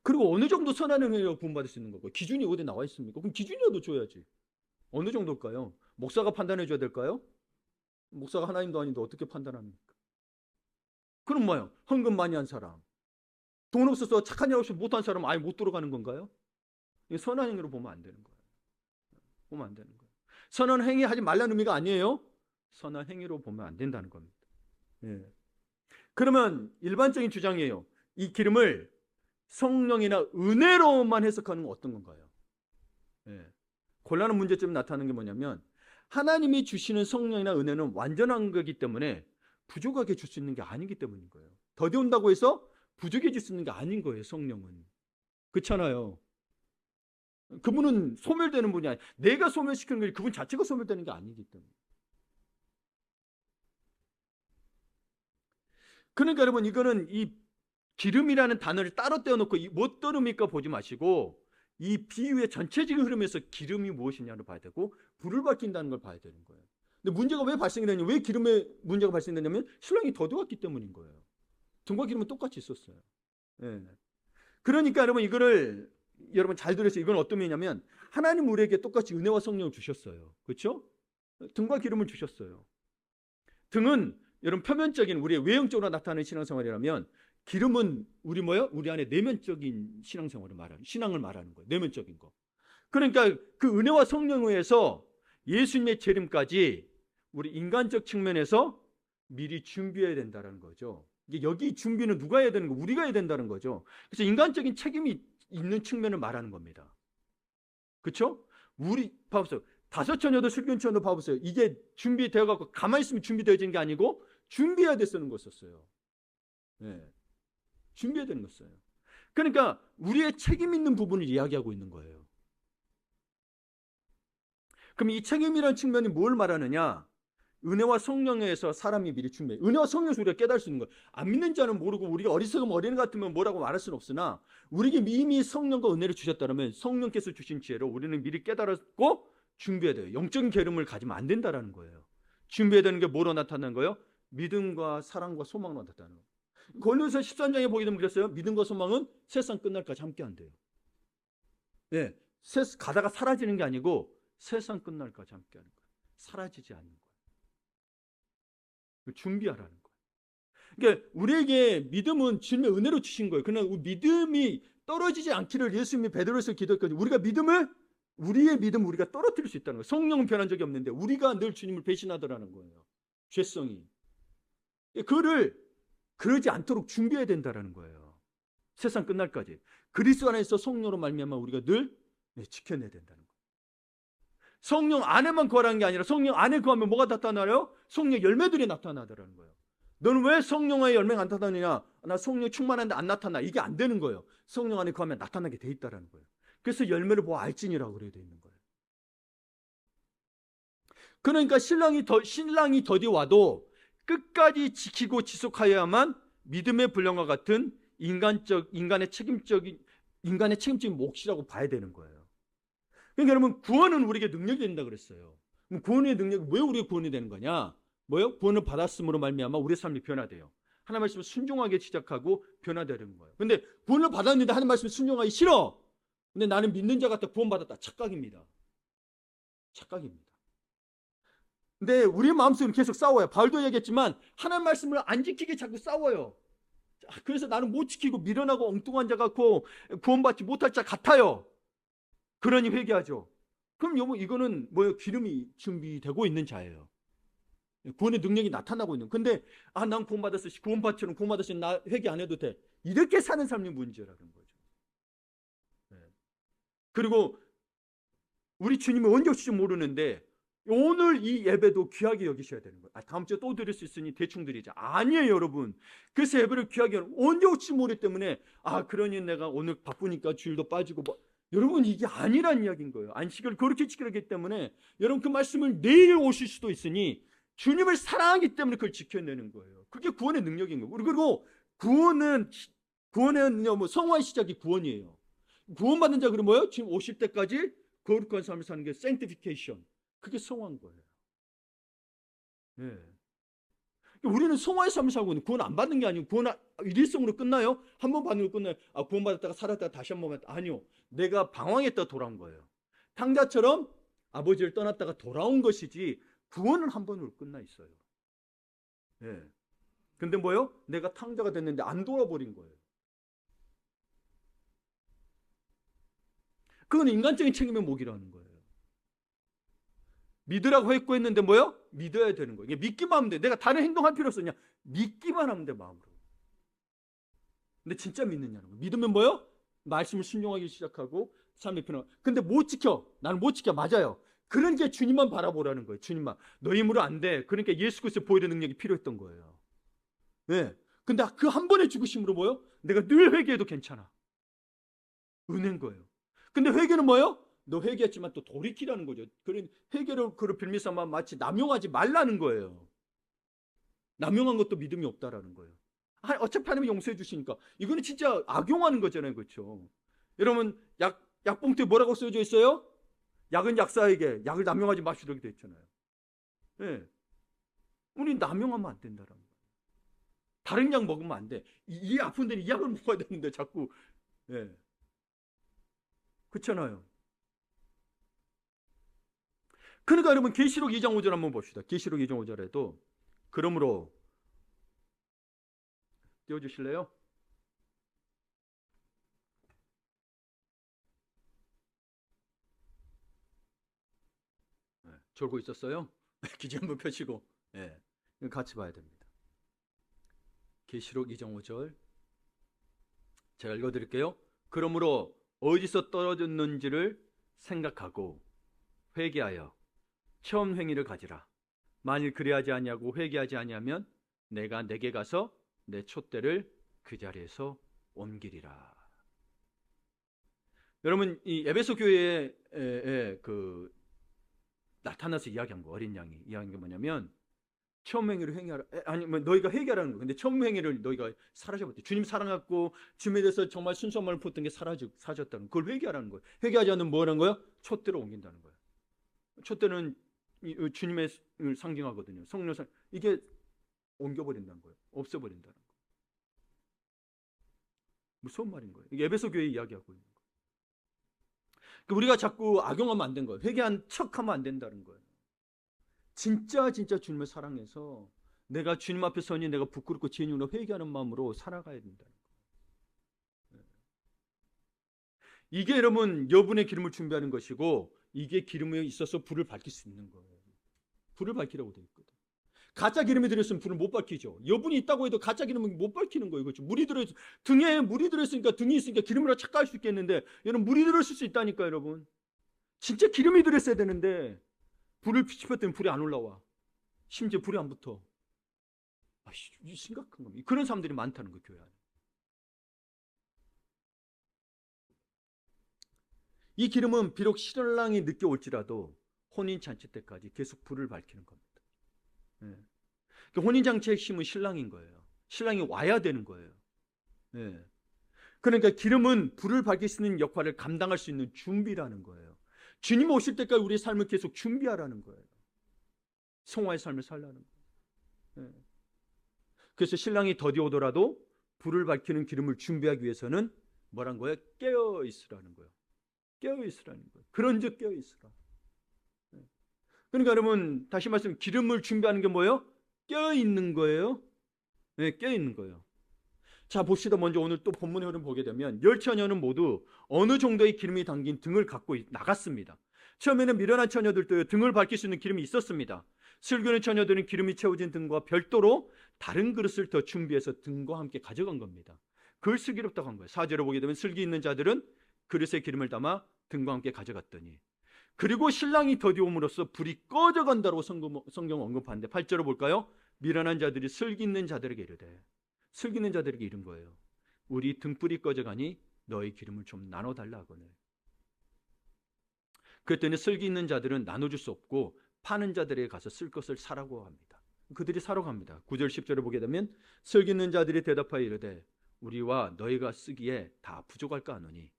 그리고 어느 정도 선한 행위로 구원받을 수 있는 거고, 기준이 어디 나와 있습니까? 그럼 기준이라도 줘야지. 어느 정도일까요? 목사가 판단해 줘야 될까요? 목사가 하나님도 아닌데 어떻게 판단합니까? 그럼 뭐예요? 헌금 많이 한 사람, 돈 없어서 착한 일 없이 못한 사람 아예 못 들어가는 건가요? 이게 선한 행위로 보면 안 되는 거예요. 보면 안 되는 거예요. 선한 행위 하지 말라는 의미가 아니에요. 선한 행위로 보면 안 된다는 겁니다. 예. 그러면 일반적인 주장이에요. 이 기름을 성령이나 은혜로만 해석하는 건 어떤 건가요? 예. 곤란한 문제점이 나타나는 게 뭐냐면 하나님이 주시는 성령이나 은혜는 완전한 거기 때문에 부족하게 줄 수 있는 게 아니기 때문인 거예요. 더디 온다고 해서 부족해질 수 있는 게 아닌 거예요. 성령은. 그렇잖아요. 그분은 소멸되는 분이 아니에요. 내가 소멸시키는 거지 그분 자체가 소멸되는 게 아니기 때문에. 그러니까 여러분 이거는 이 기름이라는 단어를 따로 떼어놓고 뭐 떠릅니까 보지 마시고 이 비유의 전체적인 흐름에서 기름이 무엇이냐를 봐야 되고 불을 밝힌다는 걸 봐야 되는 거예요. 근데 문제가 왜 발생이 되냐? 왜 기름에 문제가 발생되냐면 신랑이 더디웠기 때문인 거예요. 등과 기름은 똑같이 있었어요. 예. 그러니까 여러분 이거를 여러분 잘 들으세요. 이건 어떤 의미냐면 하나님 우리에게 똑같이 은혜와 성령을 주셨어요. 그렇죠? 등과 기름을 주셨어요. 등은 여러분 표면적인 우리의 외형적으로 나타나는 신앙생활이라면 기름은 우리 뭐요? 우리 안에 내면적인 신앙생활을 말하는 신앙을 말하는 거예요. 내면적인 거. 그러니까 그 은혜와 성령에 의해서 예수님의 재림까지 우리 인간적 측면에서 미리 준비해야 된다는 거죠. 여기 준비는 누가 해야 되는 거? 우리가 해야 된다는 거죠. 그래서 인간적인 책임이 있는 측면을 말하는 겁니다. 그렇죠? 우리 봐보세요. 다섯 처녀도 슬픈 처녀도 봐보세요. 이게 준비되어 갖고 가만히 있으면 준비되어진 게 아니고 준비해야 돼 쓰는 거였어요. 네. 준비해야 되는 거였어요. 그러니까 우리의 책임 있는 부분을 이야기하고 있는 거예요. 그럼 이 책임이라는 측면이 뭘 말하느냐? 은혜와 성령에 의해서 사람이 미리 준비해. 은혜와 성령에서 우리가 깨달을 수 있는 거예요. 안 믿는 자는 모르고 우리가 어리석으면 어린애 같으면 뭐라고 말할 수는 없으나 우리에게 이미 성령과 은혜를 주셨다면 성령께서 주신 지혜로 우리는 미리 깨달았고 준비해야 돼요. 영적인 게으름을 가지면 안 된다는 거예요. 준비해야 되는 게 뭐로 나타나는 거예요? 믿음과 사랑과 소망으로 나타나는 거예요. 고린도서 13장에 보게 되면 그랬어요. 믿음과 소망은 세상 끝날까지 함께 한대요. 네, 가다가 사라지는 게 아니고 세상 끝날까지 함께 하는 거예요. 사라지지 않는 거예요. 준비하라는 거예요. 그러니까 우리에게 믿음은 주님의 은혜로 주신 거예요. 그러나 믿음이 떨어지지 않기를 예수님이 베드로에서 기도했거든요. 우리의 믿음 우리가 떨어뜨릴 수 있다는 거예요. 성령은 변한 적이 없는데 우리가 늘 주님을 배신하더라는 거예요. 죄성이. 그거를 그러지 않도록 준비해야 된다는 거예요. 세상 끝날까지. 그리스도 안에서 성령으로 말미암아 우리가 늘 지켜내야 된다는 거예요. 성령 안에만 거하는 게 아니라 성령 안에 거하면 뭐가 나타나요? 성령 열매들이 나타나더라는 거예요. 너는 왜 성령의 열매가 안 나타나느냐? 나 성령 충만한데 안 나타나. 이게 안 되는 거예요. 성령 안에 거하면 나타나게 돼 있다는 거예요. 그래서 열매를 보아 알지니라고 그래 돼 있는 거예요. 그러니까 신랑이 더디 와도 끝까지 지키고 지속하여야만 믿음의 분량과 같은 인간의 책임적인 몫이라고 봐야 되는 거예요. 그러니까 여러분 구원은 우리에게 능력이 된다 그랬어요. 그럼 구원의 능력이 왜 우리가 구원이 되는 거냐? 뭐요? 구원을 받았음으로 말미암아 우리의 삶이 변화돼요. 하나님 말씀을 순종하게 시작하고 변화되는 거예요. 근데 구원을 받았는데 하나님 말씀을 순종하기 싫어. 근데 나는 믿는 자 같아 구원받았다. 착각입니다. 착각입니다. 근데 우리 마음속으로 계속 싸워요. 바울도 얘기했지만 하나님 말씀을 안 지키게 자꾸 싸워요. 그래서 나는 못 지키고 미련하고 엉뚱한 자 같고 구원받지 못할 자 같아요. 그러니 회개하죠. 그럼 여보 이거는 뭐예요? 기름이 준비되고 있는 자예요. 구원의 능력이 나타나고 있는. 근데 난 구원받았어. 구원받았으니 나 회개 안 해도 돼. 이렇게 사는 삶이 문제라는 거죠. 네. 그리고 우리 주님이 언제 오실지 모르는데 오늘 이 예배도 귀하게 여기셔야 되는 거예요. 다음 주에 또 드릴 수 있으니 대충 드리자. 아니에요, 여러분. 그래서 예배를 귀하게 언제 올지 모르기 때문에 그러니 내가 오늘 바쁘니까 주일도 빠지고 여러분 이게 아니란 이야기인 거예요. 안식을 그렇게 지키기 때문에 여러분 그 말씀을 내일 오실 수도 있으니 주님을 사랑하기 때문에 그걸 지켜내는 거예요. 그게 구원의 능력인 거예요. 그리고 구원의 성화의 시작이 구원이에요. 구원받는 자 그럼 뭐예요? 지금 오실 때까지 거룩한 삶을 사는 게 sanctification. 그게 성화인 거예요. 네. 우리는 성화의 삶을 살고 있는 구원 안 받는 게 아니고 구원 일일성으로 끝나요? 한 번 받는 거 끝나요? 구원 받았다가 살았다가 다시 한 번 받았다. 아니요. 내가 방황했다가 돌아온 거예요. 탕자처럼 아버지를 떠났다가 돌아온 것이지 구원은 한 번으로 끝나 있어요. 네. 근데 뭐요? 내가 탕자가 됐는데 안 돌아버린 거예요. 그건 인간적인 책임의 목이라는 거예요. 믿으라고 했고 뭐요? 믿어야 되는 거예요. 믿기만 하면 돼. 내가 다른 행동할 필요 없어. 그냥 믿기만 하면 돼, 마음으로. 근데 진짜 믿느냐는 거예요. 믿으면 뭐요? 말씀을 순종하기 시작하고 삶의 편안. 근데 못 지켜. 나는 못 지켜. 맞아요. 그런 게 주님만 바라보라는 거예요. 주님만. 너 힘으로 안 돼. 그러니까 예수 그리스도 보혈의 능력이 필요했던 거예요. 네. 근데 그 한 번의 죽으심으로 뭐요? 내가 늘 회개해도 괜찮아. 은혜인 거예요. 근데 회개는 뭐예요? 너 회개했지만 또 돌이키라는 거죠. 그런 회개를 빌미삼아 마치 남용하지 말라는 거예요. 남용한 것도 믿음이 없다라는 거예요. 어차피 하나님이 용서해 주시니까. 이거는 진짜 악용하는 거잖아요. 그렇죠? 여러분 약봉투에 뭐라고 써져 있어요? 약은 약사에게 약을 남용하지 마시라고 이렇게 돼 있잖아요. 네. 우리 남용하면 안 된다라는 거예요. 다른 약 먹으면 안 돼. 이 아픈 데는 이 약을 먹어야 되는데 자꾸. 네. 그렇잖아요. 그러니까 여러분 계시록 2장 5절 한번 봅시다. 계시록 2장 5절에도 그러므로 띄워주실래요? 네, 졸고 있었어요? 기지 한번 펴시고 네, 같이 봐야 됩니다. 계시록 2장 5절 제가 읽어드릴게요. 그러므로 어디서 떨어졌는지를 생각하고 회개하여 처음 행위를 가지라. 만일 그리하지 아니하고 회개하지 아니하면 내가 내게 가서 내 촛대를 그 자리에서 옮기리라. 여러분 이 에베소 교회에 나타나서 이야기한 거 어린 양이 이야기한 게 뭐냐면 처음 행위를 회개하라. 아니면 너희가 회개하라는 거. 근데 처음 행위를 너희가 사라져버렸대. 주님 사랑하고 주님에 대해서 정말 순수한 마음을 품었던 게 사라졌다는 그걸 회개하라는 거예요. 회개하지 않으면 뭐라는 거예요? 촛대로 옮긴다는 거예요. 촛대는 주님의 상징하거든요. 성령 이게 옮겨버린다는 거예요. 없애버린다는 거예요. 무서운 말인 거예요. 이게 에베소 교회 이야기하고 있는 거예요. 우리가 자꾸 악용하면 안 된 거예요. 회개한 척하면 안 된다는 거예요. 진짜 주님을 사랑해서 내가 주님 앞에 서니 내가 부끄럽고 죄인으로 회개하는 마음으로 살아가야 된다는 거예요. 이게 여러분 여분의 기름을 준비하는 것이고 이게 기름에 있어서 불을 밝힐 수 있는 거예요. 불을 밝히라고 되어 있거든. 가짜 기름이 들어있으면 불을 못 밝히죠. 여분이 있다고 해도 가짜 기름은 못 밝히는 거예요. 그렇죠? 등에 물이 들어있으니까 등이 있으니까 기름으로 착각할 수 있겠는데 여러분 물이 들어있을 수 있다니까 여러분. 진짜 기름이 들어있어야 되는데 불을 피치켰더니 불이 안 올라와. 심지어 불이 안 붙어. 심각한 겁니다. 그런 사람들이 많다는 거예요. 교회 안에. 이 기름은 비록 신랑이 늦게 올지라도 혼인잔치 때까지 계속 불을 밝히는 겁니다. 네. 혼인잔치의 핵심은 신랑인 거예요. 신랑이 와야 되는 거예요. 네. 그러니까 기름은 불을 밝힐 수 있는 역할을 감당할 수 있는 준비라는 거예요. 주님 오실 때까지 우리의 삶을 계속 준비하라는 거예요. 성화의 삶을 살라는 거예요. 네. 그래서 신랑이 더디 오더라도 불을 밝히는 기름을 준비하기 위해서는 뭐란 거예요? 깨어 있으라는 거예요. 깨어 있으라는 거예요. 그런즉 깨어 있으라. 네. 그러니까 여러분 다시 말씀 기름을 준비하는 게 뭐예요? 깨어 있는 거예요. 네, 깨어 있는 거예요. 자 봅시다. 먼저 오늘 또 본문의 흐름 보게 되면 열 처녀는 모두 어느 정도의 기름이 담긴 등을 갖고 나갔습니다. 처음에는 미련한 처녀들도 등을 밝힐 수 있는 기름이 있었습니다. 슬기로운 처녀들은 기름이 채워진 등과 별도로 다른 그릇을 더 준비해서 등과 함께 가져간 겁니다. 그걸 슬기롭다고 한 거예요. 4절을 보게 되면 슬기 있는 자들은 그릇에 기름을 담아 등과 함께 가져갔더니 그리고 신랑이 더디옴으로써 불이 꺼져간다고 성경 언급하는데 8절을 볼까요? 미련한 자들이 슬기 있는 자들에게 이르되 슬기 있는 자들에게 이른 거예요. 우리 등불이 꺼져가니 너희 기름을 좀 나눠달라 하거늘. 그랬더니 슬기 있는 자들은 나눠줄 수 없고 파는 자들에게 가서 쓸 것을 사라고 합니다. 그들이 사러 갑니다. 9절 10절을 보게 되면 슬기 있는 자들이 대답하여 이르되 우리와 너희가 쓰기에 다 부족할까 하노니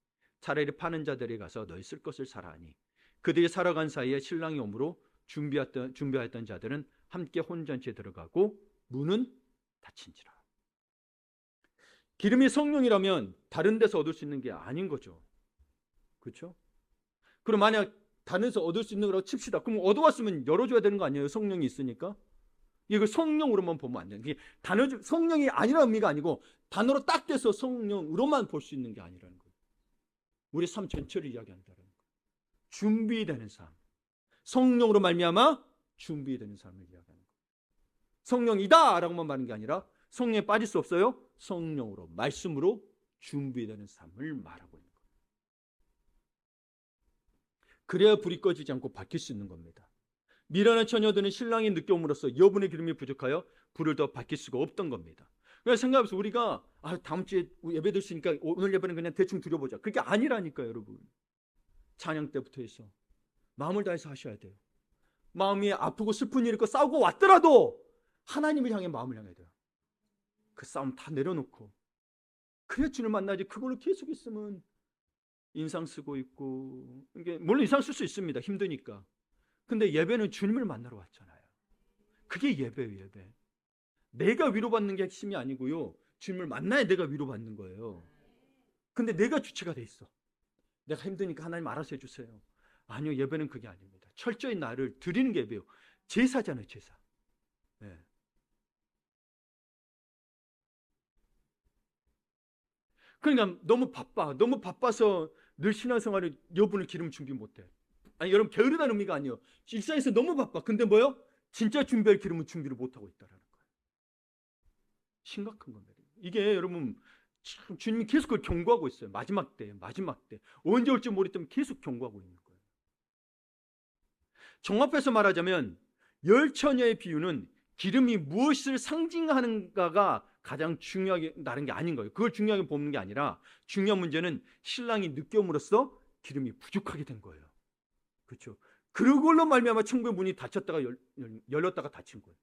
차라리 파는 자들에게 가서 너희 쓸 것을 사라 하니 그들이 사러 간 사이에 신랑이 오므로 준비하였던 자들은 함께 혼잔치에 들어가고 문은 닫힌지라. 기름이 성령이라면 다른 데서 얻을 수 있는 게 아닌 거죠. 그렇죠? 그럼 만약 다른 데서 얻을 수 있는 거라고 칩시다. 그럼 얻어왔으면 열어줘야 되는 거 아니에요? 성령이 있으니까. 이거 성령으로만 보면 안 돼요. 이게 단어, 성령이 아니라는 의미가 아니고 단어로 딱 떼서 성령으로만 볼 수 있는 게 아니라는 거예요. 우리 삶 전체를 이야기한다는 거예요. 준비되는 삶. 성령으로 말미암아 준비되는 삶을 이야기하는 거예요. 성령이다 라고만 말하는 게 아니라 성령에 빠질 수 없어요. 성령으로, 말씀으로 준비되는 삶을 말하고 있는 거예요. 그래야 불이 꺼지지 않고 밝힐 수 있는 겁니다. 미련한 처녀들은 신랑이 늦게 옴으로써 여분의 기름이 부족하여 불을 더 밝힐 수가 없던 겁니다. 그래서 생각해보세요. 우리가 다음 주에 예배 드시니까 오늘 예배는 그냥 대충 드려보자. 그게 아니라니까요, 여러분. 찬양 때부터 해서 마음을 다해서 하셔야 돼요. 마음이 아프고 슬픈 일이 있고 싸우고 왔더라도 하나님을 향해 마음을 향해야 돼요. 그 싸움 다 내려놓고 그래 주를 만나지. 그걸로 계속 있으면 인상 쓰고 있고, 이게 물론 인상 쓸 수 있습니다. 힘드니까. 근데 예배는 주님을 만나러 왔잖아요. 그게 예배예요, 예배. 내가 위로받는 게 핵심이 아니고요. 주님을 만나야 내가 위로받는 거예요. 근데 내가 주체가 돼 있어. 내가 힘드니까 하나님 알아서 해주세요. 아니요, 예배는 그게 아닙니다. 철저히 나를 드리는 게 예배요. 제사잖아요, 제사. 네. 그러니까 너무 바빠서 늘 신앙생활을 여분을 기름 준비 못해. 아니, 여러분 게으르다는 의미가 아니에요. 일상에서 너무 바빠. 근데 뭐요? 진짜 준비할 기름은 준비를 못하고 있다는 거예요. 심각한 겁니다. 이게 여러분 참 주님이 계속 그걸 경고하고 있어요. 마지막 때. 언제 올지 모르기 때문에 계속 경고하고 있는 거예요. 종합해서 말하자면 열 처녀의 비유는 기름이 무엇을 상징하는가가 가장 중요하게 다른 게 아닌 거예요. 그걸 중요하게 보는 게 아니라 중요한 문제는 신랑이 늦게 옴으로써 기름이 부족하게 된 거예요. 그렇죠? 그걸로 말미암아 천국의 문이 닫혔다가 열렸다가 닫힌 거예요.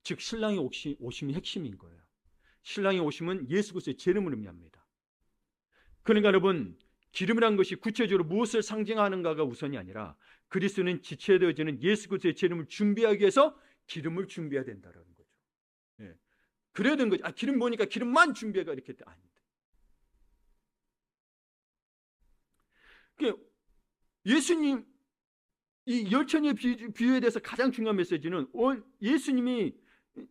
즉 신랑이 오심이 핵심인 거예요. 신랑이 오심은 예수 그리스도의 재림을 의미합니다. 그러니까 여러분, 기름이라는 것이 구체적으로 무엇을 상징하는가가 우선이 아니라 그리스도는 지체되어지는 예수 그리스도의 재림을 준비하기 위해서 기름을 준비해야 된다는 거죠. 예. 그래야 되는 거죠. 기름 뭐니까 기름만 준비해가 이렇게 아니다. 예수님 이 열처녀의 비유에 대해서 가장 중요한 메시지는 예수님이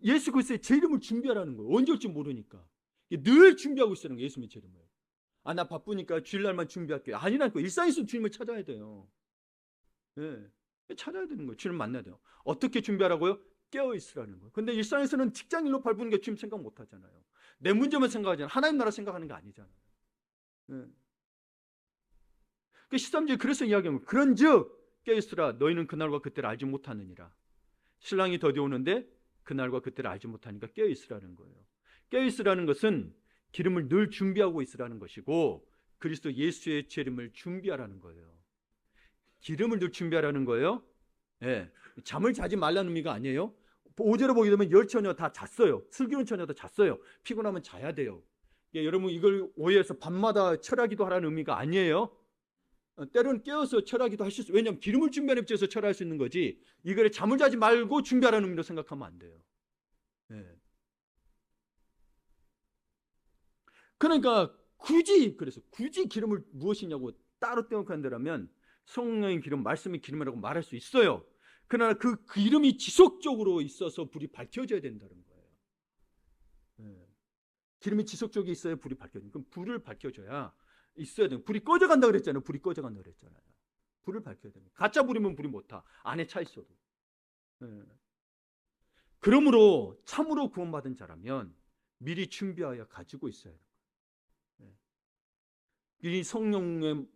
예수 그리스도의 재림을 준비하라는 거예요. 언제 올지 모르니까 늘 준비하고 있다는 거예요. 예수님의 재림을. 나 바쁘니까 주일날만 준비할게요. 아니라니까. 일상에서 주님을 찾아야 돼요. 네. 찾아야 되는 거예요. 주님 만나야 돼요. 어떻게 준비하라고요? 깨어있으라는 거예요. 근데 일상에서는 직장일로 밟는 게 주님 생각 못 하잖아요. 내 문제만 생각하잖아요. 하나님 나라 생각하는 게 아니잖아요. 네. 13절에 그래서 이야기하는 거예요. 그런즉 깨어있으라. 너희는 그날과 그때를 알지 못하느니라. 신랑이 더디 오는데 그날과 그때를 알지 못하니까 깨어있으라는 거예요. 깨어있으라는 것은 기름을 늘 준비하고 있으라는 것이고 그리스도 예수의 재림을 준비하라는 거예요. 기름을 늘 준비하라는 거예요. 네. 잠을 자지 말라는 의미가 아니에요. 5절에 보게 되면 열 처녀 다 잤어요. 슬기로운 처녀도 잤어요. 피곤하면 자야 돼요. 여러분 이걸 오해해서 밤마다 철하기도 하라는 의미가 아니에요. 때로는 깨어서 철하기도 할 수 있어요. 왜냐하면 기름을 준비하는 입장에서 철할 수 있는 거지 이걸 잠을 자지 말고 준비하라는 의미로 생각하면 안 돼요. 네. 그러니까 굳이 기름을 무엇이냐고 따로 떼어놓고 한다면 성령의 기름, 말씀의 기름이라고 말할 수 있어요. 그러나 그 기름이 지속적으로 있어서 불이 밝혀져야 된다는 거예요. 네. 기름이 지속적으로 있어야 불이 밝혀져요. 그럼 불을 밝혀줘야 있어야 돼요. 불이 꺼져간다 그랬잖아요. 불을 밝혀야 됩니다. 가짜 불이면 불이 못 타. 안에 차 있어도. 네. 그러므로 참으로 구원받은 자라면 미리 준비하여 가지고 있어야 돼요. 네. 이 성령의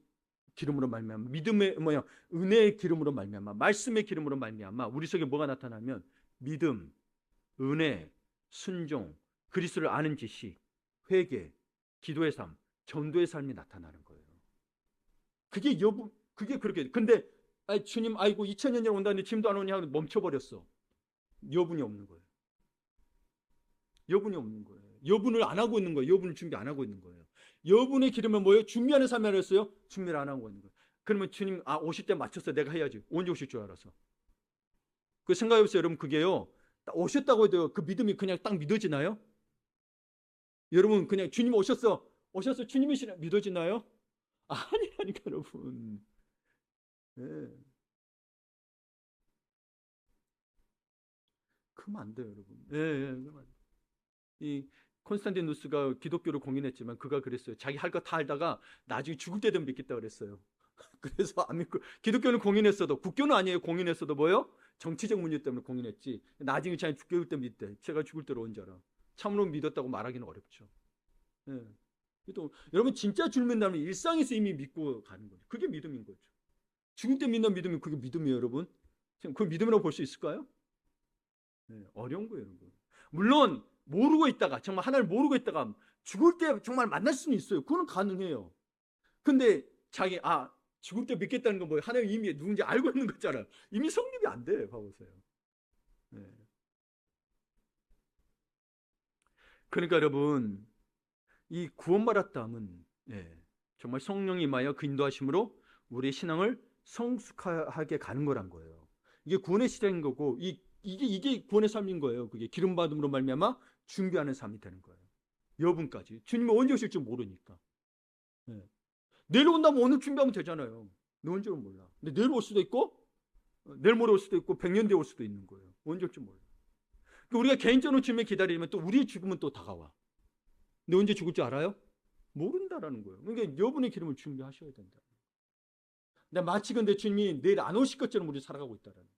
기름으로 말미암아 믿음의 은혜의 기름으로 말미암아 말씀의 기름으로 말미암아 우리 속에 뭐가 나타나면 믿음, 은혜, 순종, 그리스도를 아는 지식, 회개, 기도의 삶, 전도의 삶이 나타나는 거예요. 그게 그렇게. 근데 주님 2000년이 온다는데 지금도 안 오냐 하고 멈춰버렸어. 여분이 없는 거예요. 여분을 안 하고 있는 거예요. 여분을 준비 안 하고 있는 거예요. 여분의 기름은 뭐예요? 준비하는 삶이 아니었어요? 준비를 안 하고 있는 거예요. 그러면 주님 오실 때 맞춰서 내가 해야지. 언제 오실 줄 알아서. 그 생각해보세요. 여러분 그게요. 딱 오셨다고 해도 그 믿음이 그냥 딱 믿어지나요? 여러분 그냥 주님 오셨어 주님이시나 믿어지나요? 아니라니까 여러분. 네. 그러면 안 돼요, 여러분. 예, 예, 그러면 안 돼요. 이 콘스탄티누스가 기독교를 공인했지만 그가 그랬어요. 자기 할 거 다 알다가 나중에 죽을 때 되면 믿겠다 그랬어요. 그래서 안 믿고 기독교는 공인했어도 국교는 아니에요. 공인했어도 뭐요? 정치적 문제 때문에 공인했지. 나중에 자기 죽을 때 믿대. 제가 죽을 때로 온 줄 알아. 참으로 믿었다고 말하기는 어렵죠. 예. 또 여러분 진짜 줄 믿다면 일상에서 이미 믿고 가는 거죠. 그게 믿음인 거죠. 죽을 때 믿는 믿음이 그게 믿음이에요, 여러분. 그걸 믿음이라고 볼 수 있을까요? 네, 어려운 거예요, 여러분. 물론 모르고 있다가 정말 하나를 모르고 있다가 죽을 때 정말 만날 수는 있어요. 그거는 가능해요. 근데 자기 죽을 때 믿겠다는 건 뭐예요? 하나님 이미 누군지 알고 있는 거잖아요. 이미 성립이 안 돼. 봐보세요. 네. 그러니까 여러분 이 구원받았다면 정말 성령이 임하여 그 인도하심으로 우리의 신앙을 성숙하게 가는 거란 거예요. 이게 구원의 시작인 거고 이게 구원의 삶인 거예요. 그게 기름 받음으로 말미암아 준비하는 삶이 되는 거예요. 여분까지 주님이 언제 오실 줄 모르니까. 내일 온다면 오늘 준비하면 되잖아요. 너 언제 올 몰라. 근데 내일 올 수도 있고 내일 모레 올 수도 있고 100년 뒤에 올 수도 있는 거예요. 언제 올지 몰라. 그러니까 우리가 개인적으로 주님을 기다리면 또 우리의 죽음은 또 다가와. 근데 언제 죽을 줄 알아요? 모른다라는 거예요. 그러니까 여분의 기름을 준비하셔야 된다. 근데 마치 근데 주님이 내일 안 오실 것처럼 우리 살아가고 있다라는 거예요.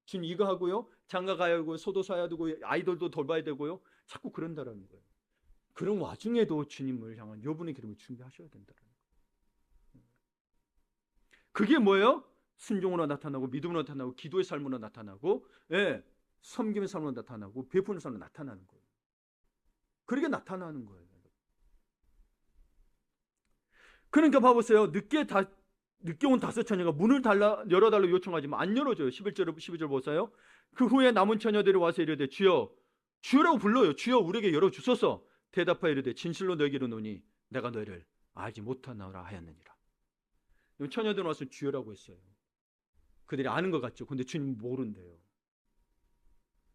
주님 이거 하고요. 장가 가야 하고 소도 사야 되고 아이돌도 돌봐야 되고요. 자꾸 그런다라는 거예요. 그런 와중에도 주님을 향한 여분의 기름을 준비하셔야 된다라는 거예요. 그게 뭐예요? 순종으로 나타나고 믿음으로 나타나고 기도의 삶으로 나타나고 섬김의 삶으로 나타나고 베푸는 삶으로 나타나는 거예요. 그렇게 나타나는 거예요. 그러니까 봐보세요. 늦게 온 5처녀가 문을 열어달라고 요청하지만 안 열어줘요. 11절 보세요. 그 후에 남은 처녀들이 와서 이르되 주여, 주여라고 불러요. 주여 우리에게 열어주소서. 대답하여 이르되 진실로 너에게 이르노니 내가 너희를 알지 못하노라 하였느니라. 처녀들은 와서 주여라고 했어요. 그들이 아는 것 같죠. 근데 주님 모른대요.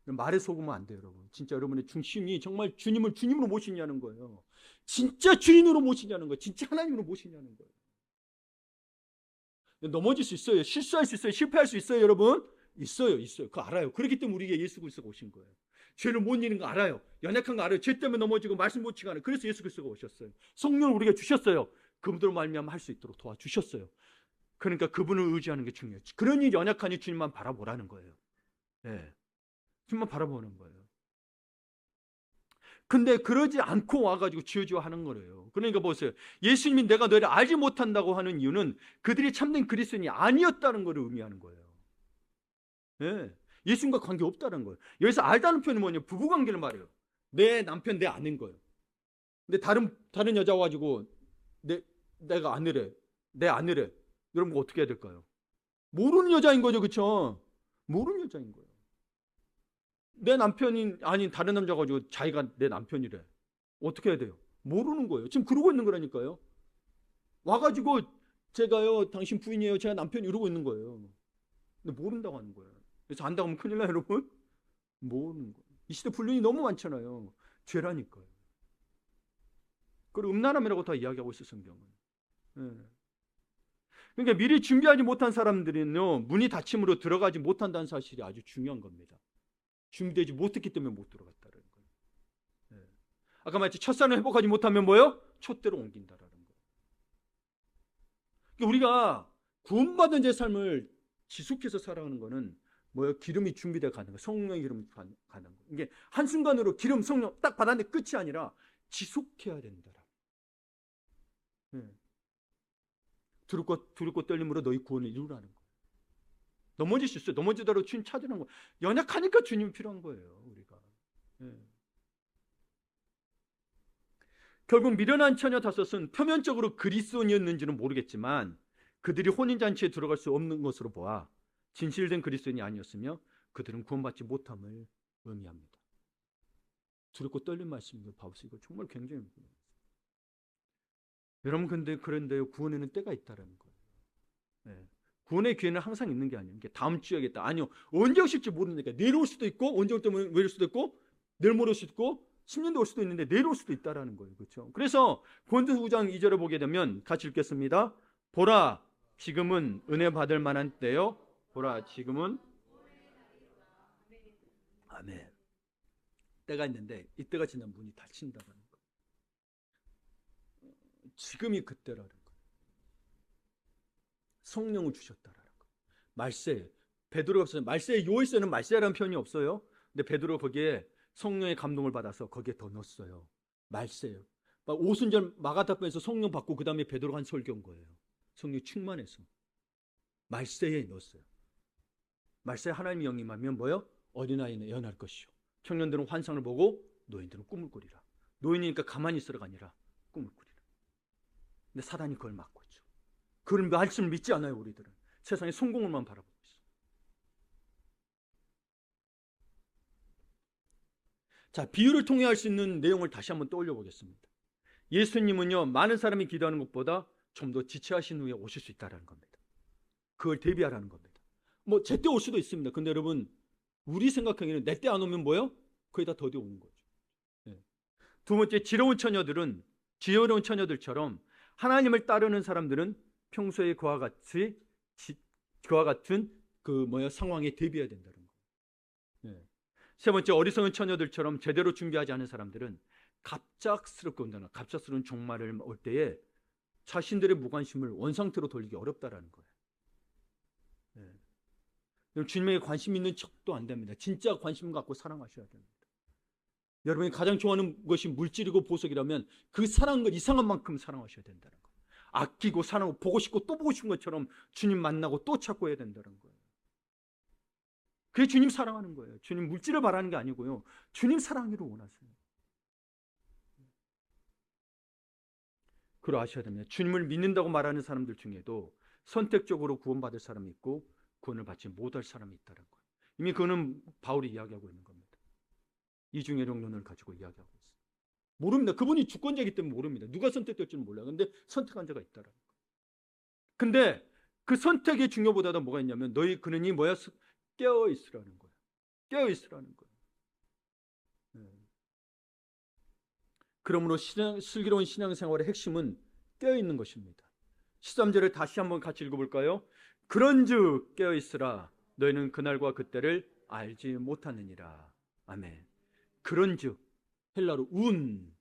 말에 속으면 안 돼요, 여러분. 진짜 여러분의 중심이 정말 주님을 주님으로 모시냐는 거예요. 진짜 주인으로 모시냐는 거예요. 진짜 하나님으로 모시냐는 거예요. 넘어질 수 있어요. 실수할 수 있어요. 실패할 수 있어요, 여러분. 있어요. 그거 알아요. 그렇기 때문에 우리에게 예수 그리스도가 오신 거예요. 죄를 못 이기는 거 알아요. 연약한 거 알아요. 죄 때문에 넘어지고 말씀 못 지고 하는. 그래서 예수 그리스도가 오셨어요. 성령을 우리에게 주셨어요. 그분들로 말미암아 할 수 있도록 도와주셨어요. 그러니까 그분을 의지하는 게 중요해요. 그러니 연약하니 주님만 바라보라는 거예요. 주님만 바라보는 거예요. 근데 그러지 않고 와가지고 지어지어 하는 거래요. 그러니까 보세요. 예수님이 내가 너희를 알지 못한다고 하는 이유는 그들이 참된 그리스도인이 아니었다는 것을 의미하는 거예요. 예수님과 관계없다는 거예요. 여기서 알다는 표현이 뭐냐? 부부관계를 말해요. 내 남편 내 아는 거예요. 근데 다른 여자 와가지고 내가 아내래, 내 아내래. 여러분 어떻게 해야 될까요? 모르는 여자인 거죠, 그렇죠? 모르는 여자인 거예요. 내 남편이 아닌 다른 남자 가지고 자기가 내 남편이래. 어떻게 해야 돼요? 모르는 거예요. 지금 그러고 있는 거라니까요. 와가지고 제가요 당신 부인이에요. 제가 남편 이러고 있는 거예요. 근데 모른다고 하는 거예요. 그래서 안다고 하면 큰일 나요, 여러분. 모르는 거예요. 이 시대 불륜이 너무 많잖아요. 죄라니까요. 그리고 음란함이라고 다 이야기하고 있어요, 성경은. 그러니까 미리 준비하지 못한 사람들은요 문이 닫힘으로 들어가지 못한다는 사실이 아주 중요한 겁니다. 준비되지 못했기 때문에 못 들어갔다는 거예요. 아까 말했지 첫사랑을 회복하지 못하면 뭐예요? 촛대로 옮긴다라는 거예요. 그러니까 우리가 구원받은 제 삶을 지속해서 살아가는 거는 뭐예요? 기름이 준비되어 가는 거예요. 성령의 기름이 가는 거예요. 이게 한순간으로 기름 성령 딱 받았는데 끝이 아니라 지속해야 된다. 두렵고 떨림으로 너희 구원을 이루라는 거예요. 넘어질 수 있어요. 넘어지더라도 주님 찾으는 거예요. 연약하니까 주님이 필요한 거예요. 우리가. 결국 미련한 처녀 5은 표면적으로 그리스도인이었는지는 모르겠지만 그들이 혼인잔치에 들어갈 수 없는 것으로 보아 진실된 그리스도인이 아니었으며 그들은 구원받지 못함을 의미합니다. 두렵고 떨린 말씀을 봐보세요. 이거 정말 굉장히 여러분 그런데 구원에는 때가 있다라는 거예요. 구원의 기회는 항상 있는 게 아니에요. 다음 주에 하겠다. 아니요. 언제 오실지 모르니까 내일 올 수도 있고 언제 올 때면 올 수도 있고 내일 모레 올 수도 있고 10년 뒤에 올 수도 있는데 내일 올 수도 있다라는 거예요. 그렇죠? 그래서 고린도서 9장 2절을 보게 되면 같이 읽겠습니다. 보라 지금은 은혜 받을 만한 때요. 보라 지금은 아멘. 때가 있는데 이때가 지나면 문이 닫힌다는 거. 지금이 그때라는 거. 성령을 주셨다라는 거. 말세. 베드로가 없어요. 말세, 요일서는 말세라는 표현이 없어요. 근데 베드로 거기에 성령의 감동을 받아서 거기에 더 넣었어요. 말세요. 오순절 마가다변에서 성령 받고 그 다음에 베드로가 한 설교인 거예요. 성령 충만해서 말세에 넣었어요. 말세에 하나님이 영림하면 뭐요? 어린아이는 예언할 것이요, 청년들은 환상을 보고 노인들은 꿈을 꾸리라. 노인이니까 가만히 있으라가 아니라 꿈을 꾸리라. 근데 사단이 그걸 막고 있죠. 그런 말씀을 믿지 않아요. 우리들은 세상의 성공을만 바라보고 있어요. 자, 비유를 통해 할 수 있는 내용을 다시 한번 떠올려 보겠습니다. 예수님은요, 많은 사람이 기도하는 것보다 좀 더 지체하신 후에 오실 수 있다는 겁니다. 그걸 대비하라는 겁니다. 뭐 제때 올 수도 있습니다. 근데 여러분, 우리 생각하기에는 내 때 안 오면 뭐예요? 거의 다 더디 오는 거죠. 네. 두 번째, 지혜로운 처녀들처럼 하나님을 따르는 사람들은 평소에 그와 같은 상황에 대비해야 된다는 거예요. 네. 세 번째, 어리석은 처녀들처럼 제대로 준비하지 않은 사람들은 갑작스럽게 온다는, 갑작스러운 종말을 올 때에 자신들의 무관심을 원상태로 돌리기 어렵다라는 거예요. 네. 주님에게 관심 있는 척도 안 됩니다. 진짜 관심 갖고 사랑하셔야 됩니다. 여러분이 가장 좋아하는 것이 물질이고 보석이라면 그 사랑한 것 이상한 만큼 사랑하셔야 된다는 거예요. 아끼고 사랑하고 보고 싶고 또 보고 싶은 것처럼 주님 만나고 또 찾고 해야 된다는 거예요. 그게 주님 사랑하는 거예요. 주님 물질을 바라는 게 아니고요, 주님 사랑하기를 원하세요. 그걸 아셔야 됩니다. 주님을 믿는다고 말하는 사람들 중에도 선택적으로 구원받을 사람이 있고 구원을 받지 못할 사람이 있다는 거예요. 이미 그거는 바울이 이야기하고 있는 겁니다. 이중의 정론을 가지고 이야기하고 있어요. 모릅니다. 그분이 주권자이기 때문에 모릅니다. 누가 선택될지는 몰라요. 근데 선택한 자가 있다는 거예요. 근데 그 선택의 중요보다도 뭐가 있냐면 그는이 뭐야? 깨어있으라는 거예요. 깨어있으라는 거예요. 네. 그러므로 슬기로운 신앙생활의 핵심은 깨어있는 것입니다. 13절을 다시 한번 같이 읽어볼까요? 그런즉 깨어있으라. 너희는 그날과 그때를 알지 못하느니라. 아멘. 그런즉, 헬라로 운,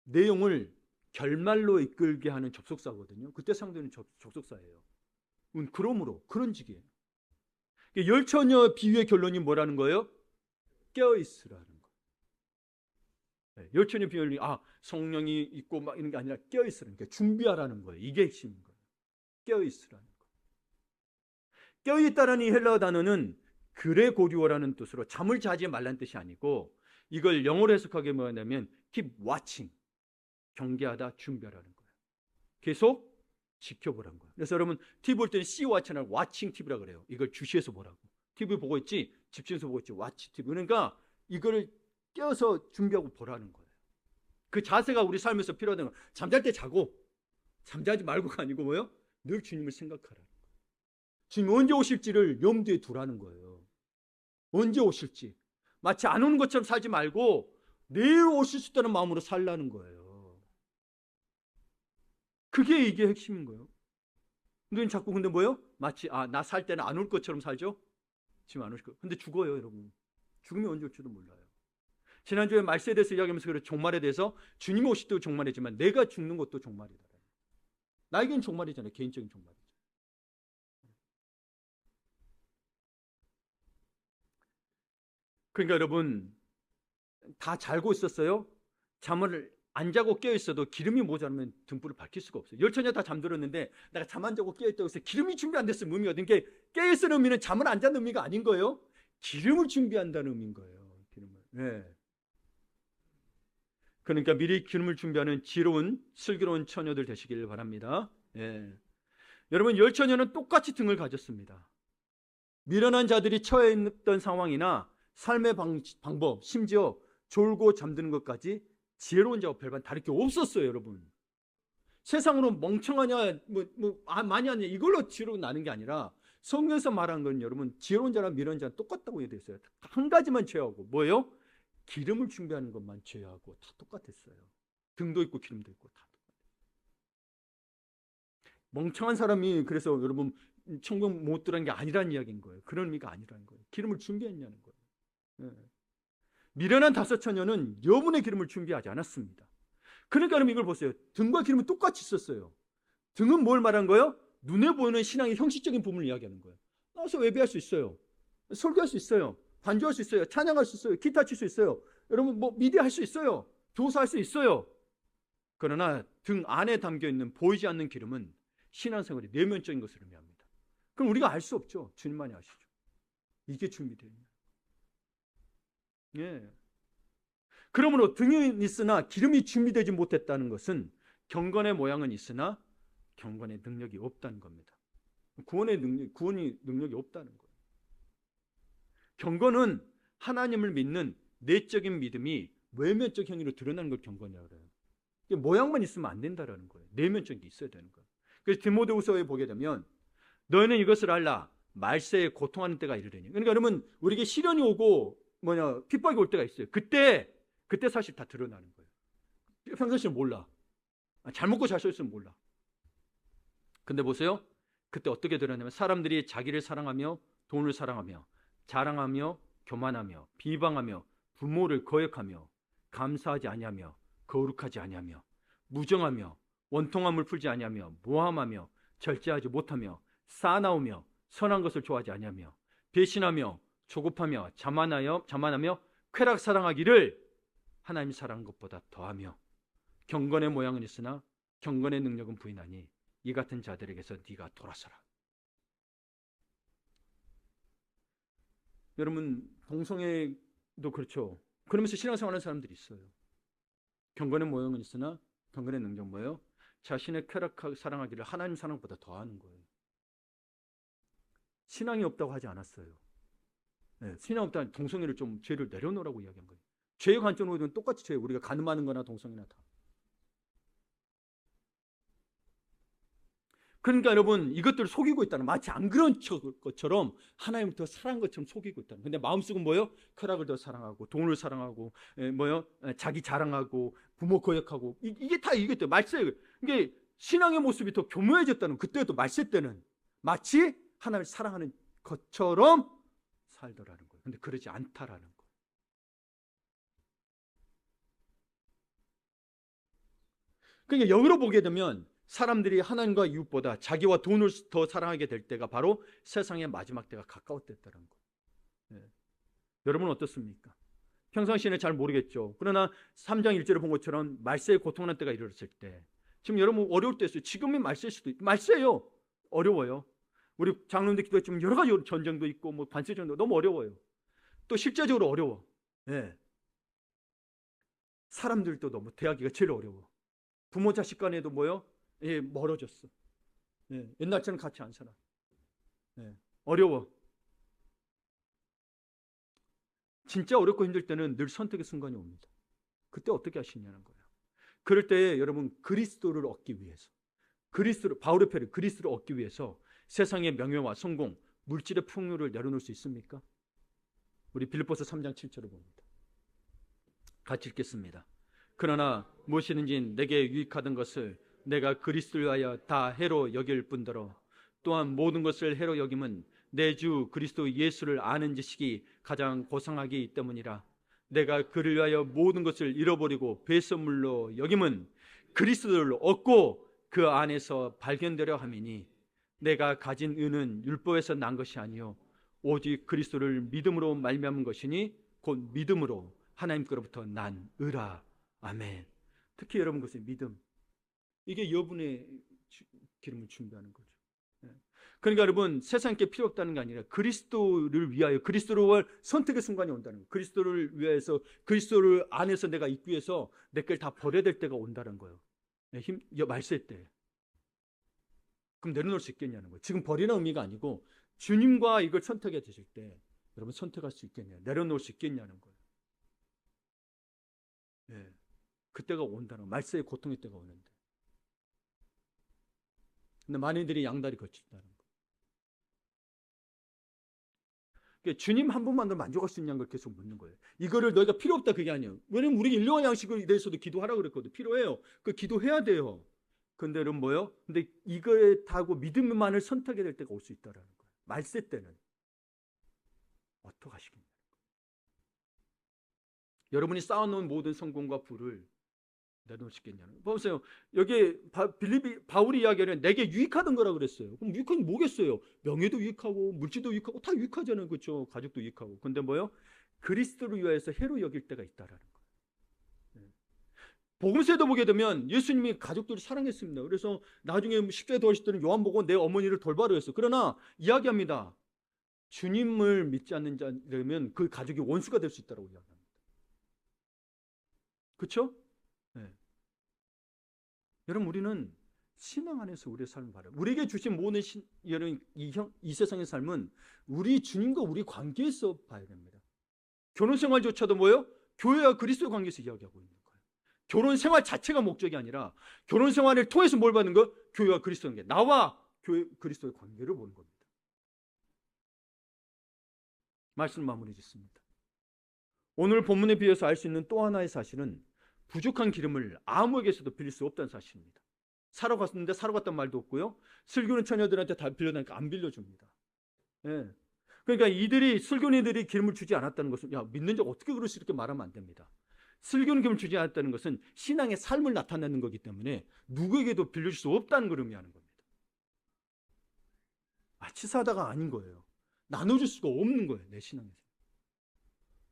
내용을 결말로 이끌게 하는 접속사거든요. 그때 사용되는 접속사예요. 그러므로, 그런즉이에요. 열처녀 비유의 결론이 뭐라는 거예요? 깨어있으라는 거예요. 네, 열처녀 비유는 성령이 있고 막 이런 게 아니라 깨어있으라는 거예요. 준비하라는 거예요. 이게 핵심인 거예요. 깨어있으라는 거예요. 깨어있다는 이 헬라어 단어는 그레고리오라는 뜻으로 잠을 자지 말라는 뜻이 아니고, 이걸 영어로 해석하게 뭐냐면 keep watching, 경계하다, 준비하라는 거예요. 계속 지켜보라는 거예요. 그래서 여러분 TV 볼 때는 see watch나 watching TV라 그래요. 이걸 주시해서 보라고. TV 보고 있지, 집중해서 보고 있지, watch TV. 그러니까 이거를 깨어서 준비하고 보라는 거예요. 그 자세가 우리 삶에서 필요하다는 거예요. 잠잘 때 자고 잠자지 말고가 아니고 뭐예요? 늘 주님을 생각하라는 거예요. 주님 언제 오실지를 염두에 두라는 거예요. 언제 오실지. 마치 안 오는 것처럼 살지 말고 내일 오실 수 있다는 마음으로 살라는 거예요. 그게 이게 핵심인 거예요. 근데 자꾸 뭐예요? 마치 나 살 때는 안 올 것처럼 살죠? 지금 안 오실 거예요. 근데 죽어요, 여러분. 죽으면 언제 올지도 몰라요. 지난주에 말세에 대해서 이야기하면서 그래, 종말에 대해서 주님이 오실 때도 종말이지만 내가 죽는 것도 종말이다. 나에겐 종말이잖아요. 개인적인 종말이죠. 그러니까 여러분, 다 잘고 있었어요. 잠을 안 자고 깨어있어도 기름이 모자라면 등불을 밝힐 수가 없어요. 열처녀 다 잠들었는데 내가 잠 안 자고 깨어있다고 해서 기름이 준비 안 됐으면 의미가 어떤 게, 깨어있는 의미는 잠을 안 자는 의미가 아닌 거예요. 기름을 준비한다는 의미인 거예요. 기름을. 네. 그러니까 미리 기름을 준비하는 지혜로운 슬기로운 처녀들 되시길 바랍니다. 네. 여러분, 열처녀는 똑같이 등을 가졌습니다. 미련한 자들이 처해 있던 상황이나 삶의 방법, 심지어 졸고 잠드는 것까지 지혜로운 자와 별반 다를 게 없었어요, 여러분. 세상으로 멍청하냐, 많이 하냐, 이걸로 지혜로 나는 게 아니라 성경에서 말한 건 여러분, 지혜로운 자랑 미련한 자는 똑같다고 되어 있어요. 한 가지만 제외하고 뭐예요? 기름을 준비하는 것만 제외하고 다 똑같았어요. 등도 있고 기름도 있고 다 똑같아요. 멍청한 사람이 그래서 여러분 천국 못 들어간 게 아니라는 이야기인 거예요. 그런 의미가 아니라는 거예요. 기름을 준비했냐는 거예요. 예. 미련한 다섯 처녀는 여분의 기름을 준비하지 않았습니다. 그러니까 여러분 이걸 보세요. 등과 기름은 똑같이 있었어요. 등은 뭘 말한 거예요? 눈에 보이는 신앙의 형식적인 부분을 이야기하는 거예요. 나와서 예배할 수 있어요. 설교할 수 있어요. 반주할 수 있어요. 찬양할 수 있어요. 기타 칠 수 있어요. 여러분 뭐 미디 할 수 있어요. 교사할 수 있어요. 그러나 등 안에 담겨있는 보이지 않는 기름은 신앙생활이 내면적인 것을 의미합니다. 그럼 우리가 알 수 없죠. 주님만이 아시죠. 이게 준비되어 있는. 예. 그러므로 등은 있으나 기름이 준비되지 못했다는 것은 경건의 모양은 있으나 경건의 능력이 없다는 겁니다. 구원이 능력이 없다는 거예요. 경건은 하나님을 믿는 내적인 믿음이 외면적 행위로 드러나는 걸 경건이라고 해요. 모양만 있으면 안 된다라는 거예요. 내면적인 게 있어야 되는 거예요. 그래서 디모데후서에 보게 되면 너희는 이것을 알라. 말세에 고통하는 때가 이르리니. 그러니까 여러분 우리에게 시련이 오고 핍박이 올 때가 있어요. 그때 사실 다 드러나는 거예요. 평상시에 몰라. 잘 먹고 잘 써 있으면 몰라. 근데 보세요. 그때 어떻게 드러나냐면 사람들이 자기를 사랑하며 돈을 사랑하며 자랑하며 교만하며 비방하며 부모를 거역하며 감사하지 아니하며 거룩하지 아니하며 무정하며 원통함을 풀지 아니하며 모함하며 절제하지 못하며 싸나우며 선한 것을 좋아하지 아니하며 배신하며 조급하며 자만하며 쾌락 사랑하기를 하나님 사랑한 것보다 더하며 경건의 모양은 있으나 경건의 능력은 부인하니 이 같은 자들에게서 네가 돌아서라. 여러분 동성애도 그렇죠. 그러면서 신앙생활하는 사람들이 있어요. 경건의 모양은 있으나 경건의 능력 뭐예요? 자신의 쾌락하게 사랑하기를 하나님 사랑보다 더하는 거예요. 신앙이 없다고 하지 않았어요. 네, 신앙 없다는 동성애를 좀 죄를 내려놓으라고 이야기한 거예요. 죄의 관점으로 보면 똑같이 죄예요. 우리가 간음하는 거나 동성애나 다. 그러니까 여러분 이것들을 속이고 있다는, 마치 안 그런 것처럼 하나님을 더 사랑한 것처럼 속이고 있다는. 근데 마음속은 뭐예요? 쾌락을 더 사랑하고 돈을 사랑하고 자기 자랑하고 부모 거역하고 이게 다 이게 말세예요. 이게 신앙의 모습이 더 교묘해졌다는. 그때도 말세 때는 마치 하나님을 사랑하는 것처럼 살더라는 거예요. 근데 그러지 않다라는 거예요. 그러니까 역으로 보게 되면 사람들이 하나님과 이웃보다 자기와 돈을 더 사랑하게 될 때가 바로 세상의 마지막 때가 가까웠다는 거. 네. 여러분은 어떻습니까? 평상시에는 잘 모르겠죠. 그러나 3장 1절에 본 것처럼 말세에 고통하는 때가 이르렀을 때, 지금 여러분 어려울 때 있어요. 지금이 말세일 수도 있고, 말세예요. 어려워요. 우리 장로님들 기도했지만 여러 가지 전쟁도 있고 뭐 관세전도 너무 어려워요. 또 실제적으로 어려워. 네. 사람들도 너무 대하기가 제일 어려워. 부모 자식 간에도 멀어졌어. 예, 옛날처럼 같이 안 살아. 예, 어려워. 진짜 어렵고 힘들 때는 늘 선택의 순간이 옵니다. 그때 어떻게 하시냐는 거예요. 그럴 때 여러분 그리스도를 얻기 위해서, 바울의 표를 그리스도를 얻기 위해서 세상의 명예와 성공, 물질의 풍요를 내려놓을 수 있습니까? 우리 빌립보서 3장 7절을 봅니다. 같이 읽겠습니다. 그러나 무엇이든지 내게 유익하던 것을 내가 그리스도를 위하여 다 해로 여길 뿐더러 또한 모든 것을 해로 여김은 내 주 그리스도 예수를 아는 지식이 가장 고상하기 때문이라. 내가 그를 위하여 모든 것을 잃어버리고 배설물로 여김은 그리스도를 얻고 그 안에서 발견되려 함이니 내가 가진 은은 율법에서 난 것이 아니요 오직 그리스도를 믿음으로 말미암은 것이니 곧 믿음으로 하나님께로부터 난 의라. 아멘. 특히 여러분 그것의 믿음, 이게 여분의 기름을 준비하는 거죠. 그러니까 여러분 세상께 필요 없다는 게 아니라 그리스도를 위하여, 그리스도를 선택의 순간이 온다는 거예요. 그리스도를 위해서, 그리스도를 안에서 내가 있기 위해서 내 걸 다 버려야 될 때가 온다는 거예요. 말세 때. 그럼 내려놓을 수 있겠냐는 거예요. 지금 버리는 의미가 아니고 주님과 이걸 선택해 주실 때 여러분 선택할 수 있겠냐, 내려놓을 수 있겠냐는 거예요. 네. 그때가 온다는 거예요. 말세의 고통의 때가 오는데. 근데 많이들이 양다리 거친다는 거예요. 그러니까 주님 한 분만으로 만족할 수 있냐는 걸 계속 묻는 거예요. 이거를 너희가 필요 없다 그게 아니에요. 왜냐면 우리 일용할 양식에 대해서도 기도하라고 그랬거든요. 필요해요. 그 기도해야 돼요. 근데 여러분 뭐예요? 근데 이거에 타고 믿음만을 선택해야 될 때가 올 수 있다는 거예요. 말세 때는 어떡하시겠냐. 여러분이 쌓아놓은 모든 성공과 부를 내놓을 수 있겠냐는. 보세요. 여기 바울이 이야기하는 내게 유익하던 거라 그랬어요. 그럼 유익한 게 뭐겠어요? 명예도 유익하고 물질도 유익하고 다 유익하잖아요. 그렇죠? 가족도 유익하고. 근데 뭐요? 그리스도를 위하여서 해로 여길 때가 있다라는 거예요. 복음서에도 보게 되면 예수님이 가족들을 사랑했습니다. 그래서 나중에 십자가에 돌아가실 때는 요한복음 내 어머니를 돌봐라 했어요. 그러나 이야기합니다. 주님을 믿지 않는 자라면 그 가족이 원수가 될 수 있다고 이야기합니다. 그렇죠? 네. 여러분, 우리는 신앙 안에서 우리의 삶을 바라요. 우리에게 주신 모든 이 세상의 삶은 우리 주님과 우리 관계에서 봐야 됩니다. 결혼 생활조차도 뭐예요? 교회와 그리스도의 관계에서 이야기하고 있는 거예요. 결혼 생활 자체가 목적이 아니라 결혼 생활을 통해서 뭘 받는 거예요? 교회와 그리스도의 관계. 나와 교회 그리스도의 관계를 보는 겁니다. 말씀 마무리 짓습니다. 오늘 본문에 비해서 알 수 있는 또 하나의 사실은 부족한 기름을 아무에게서도 빌릴 수 없다는 사실입니다. 사러 갔는데 사러 갔단 말도 없고요. 슬기로운 처녀들한테 다 빌려다니까 안 빌려줍니다. 예. 그러니까 이들이 슬기로운이들이 기름을 주지 않았다는 것은 야 믿는 자 어떻게 그럴 수 이렇게 말하면 안 됩니다. 슬기로운 기름을 주지 않았다는 것은 신앙의 삶을 나타내는 거기 때문에 누구에게도 빌려줄 수 없다는 걸 의미하는 겁니다. 치사하다가 아닌 거예요. 나눠줄 수가 없는 거예요. 내 신앙에서.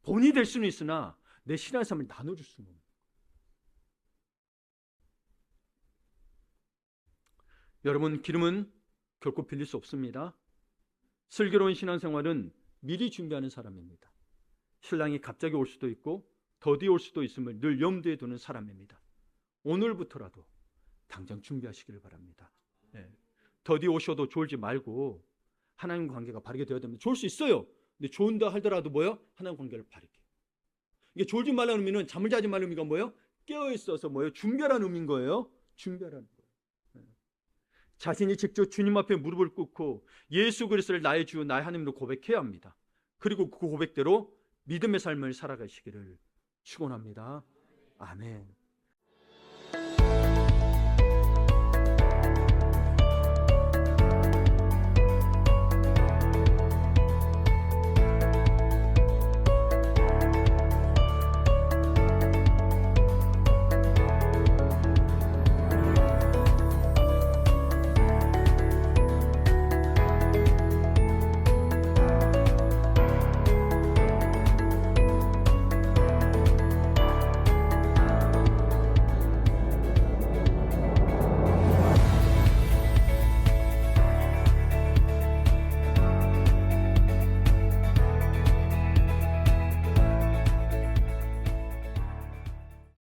본이 될 수는 있으나 내 신앙의 삶을 나눠줄 수는 없는 거예요. 여러분, 기름은 결코 빌릴 수 없습니다. 슬기로운 신앙생활은 미리 준비하는 사람입니다. 신랑이 갑자기 올 수도 있고 더디 올 수도 있음을 늘 염두에 두는 사람입니다. 오늘부터라도 당장 준비하시기를 바랍니다. 네. 더디 오셔도 졸지 말고 하나님 관계가 바르게 되어야 됩니다. 졸 수 있어요. 근데 좋은다 하더라도 뭐요? 하나님 관계를 바르게. 이게 졸지 말라는 의미는 잠을 자지 말라는 의미가 뭐예요? 깨어 있어서 뭐예요? 준비하라는 의미인 거예요. 준비하라는 거예요. 네. 자신이 직접 주님 앞에 무릎을 꿇고 예수 그리스도를 나의 주, 나의 하나님으로 고백해야 합니다. 그리고 그 고백대로 믿음의 삶을 살아가시기를 축원합니다. 아멘.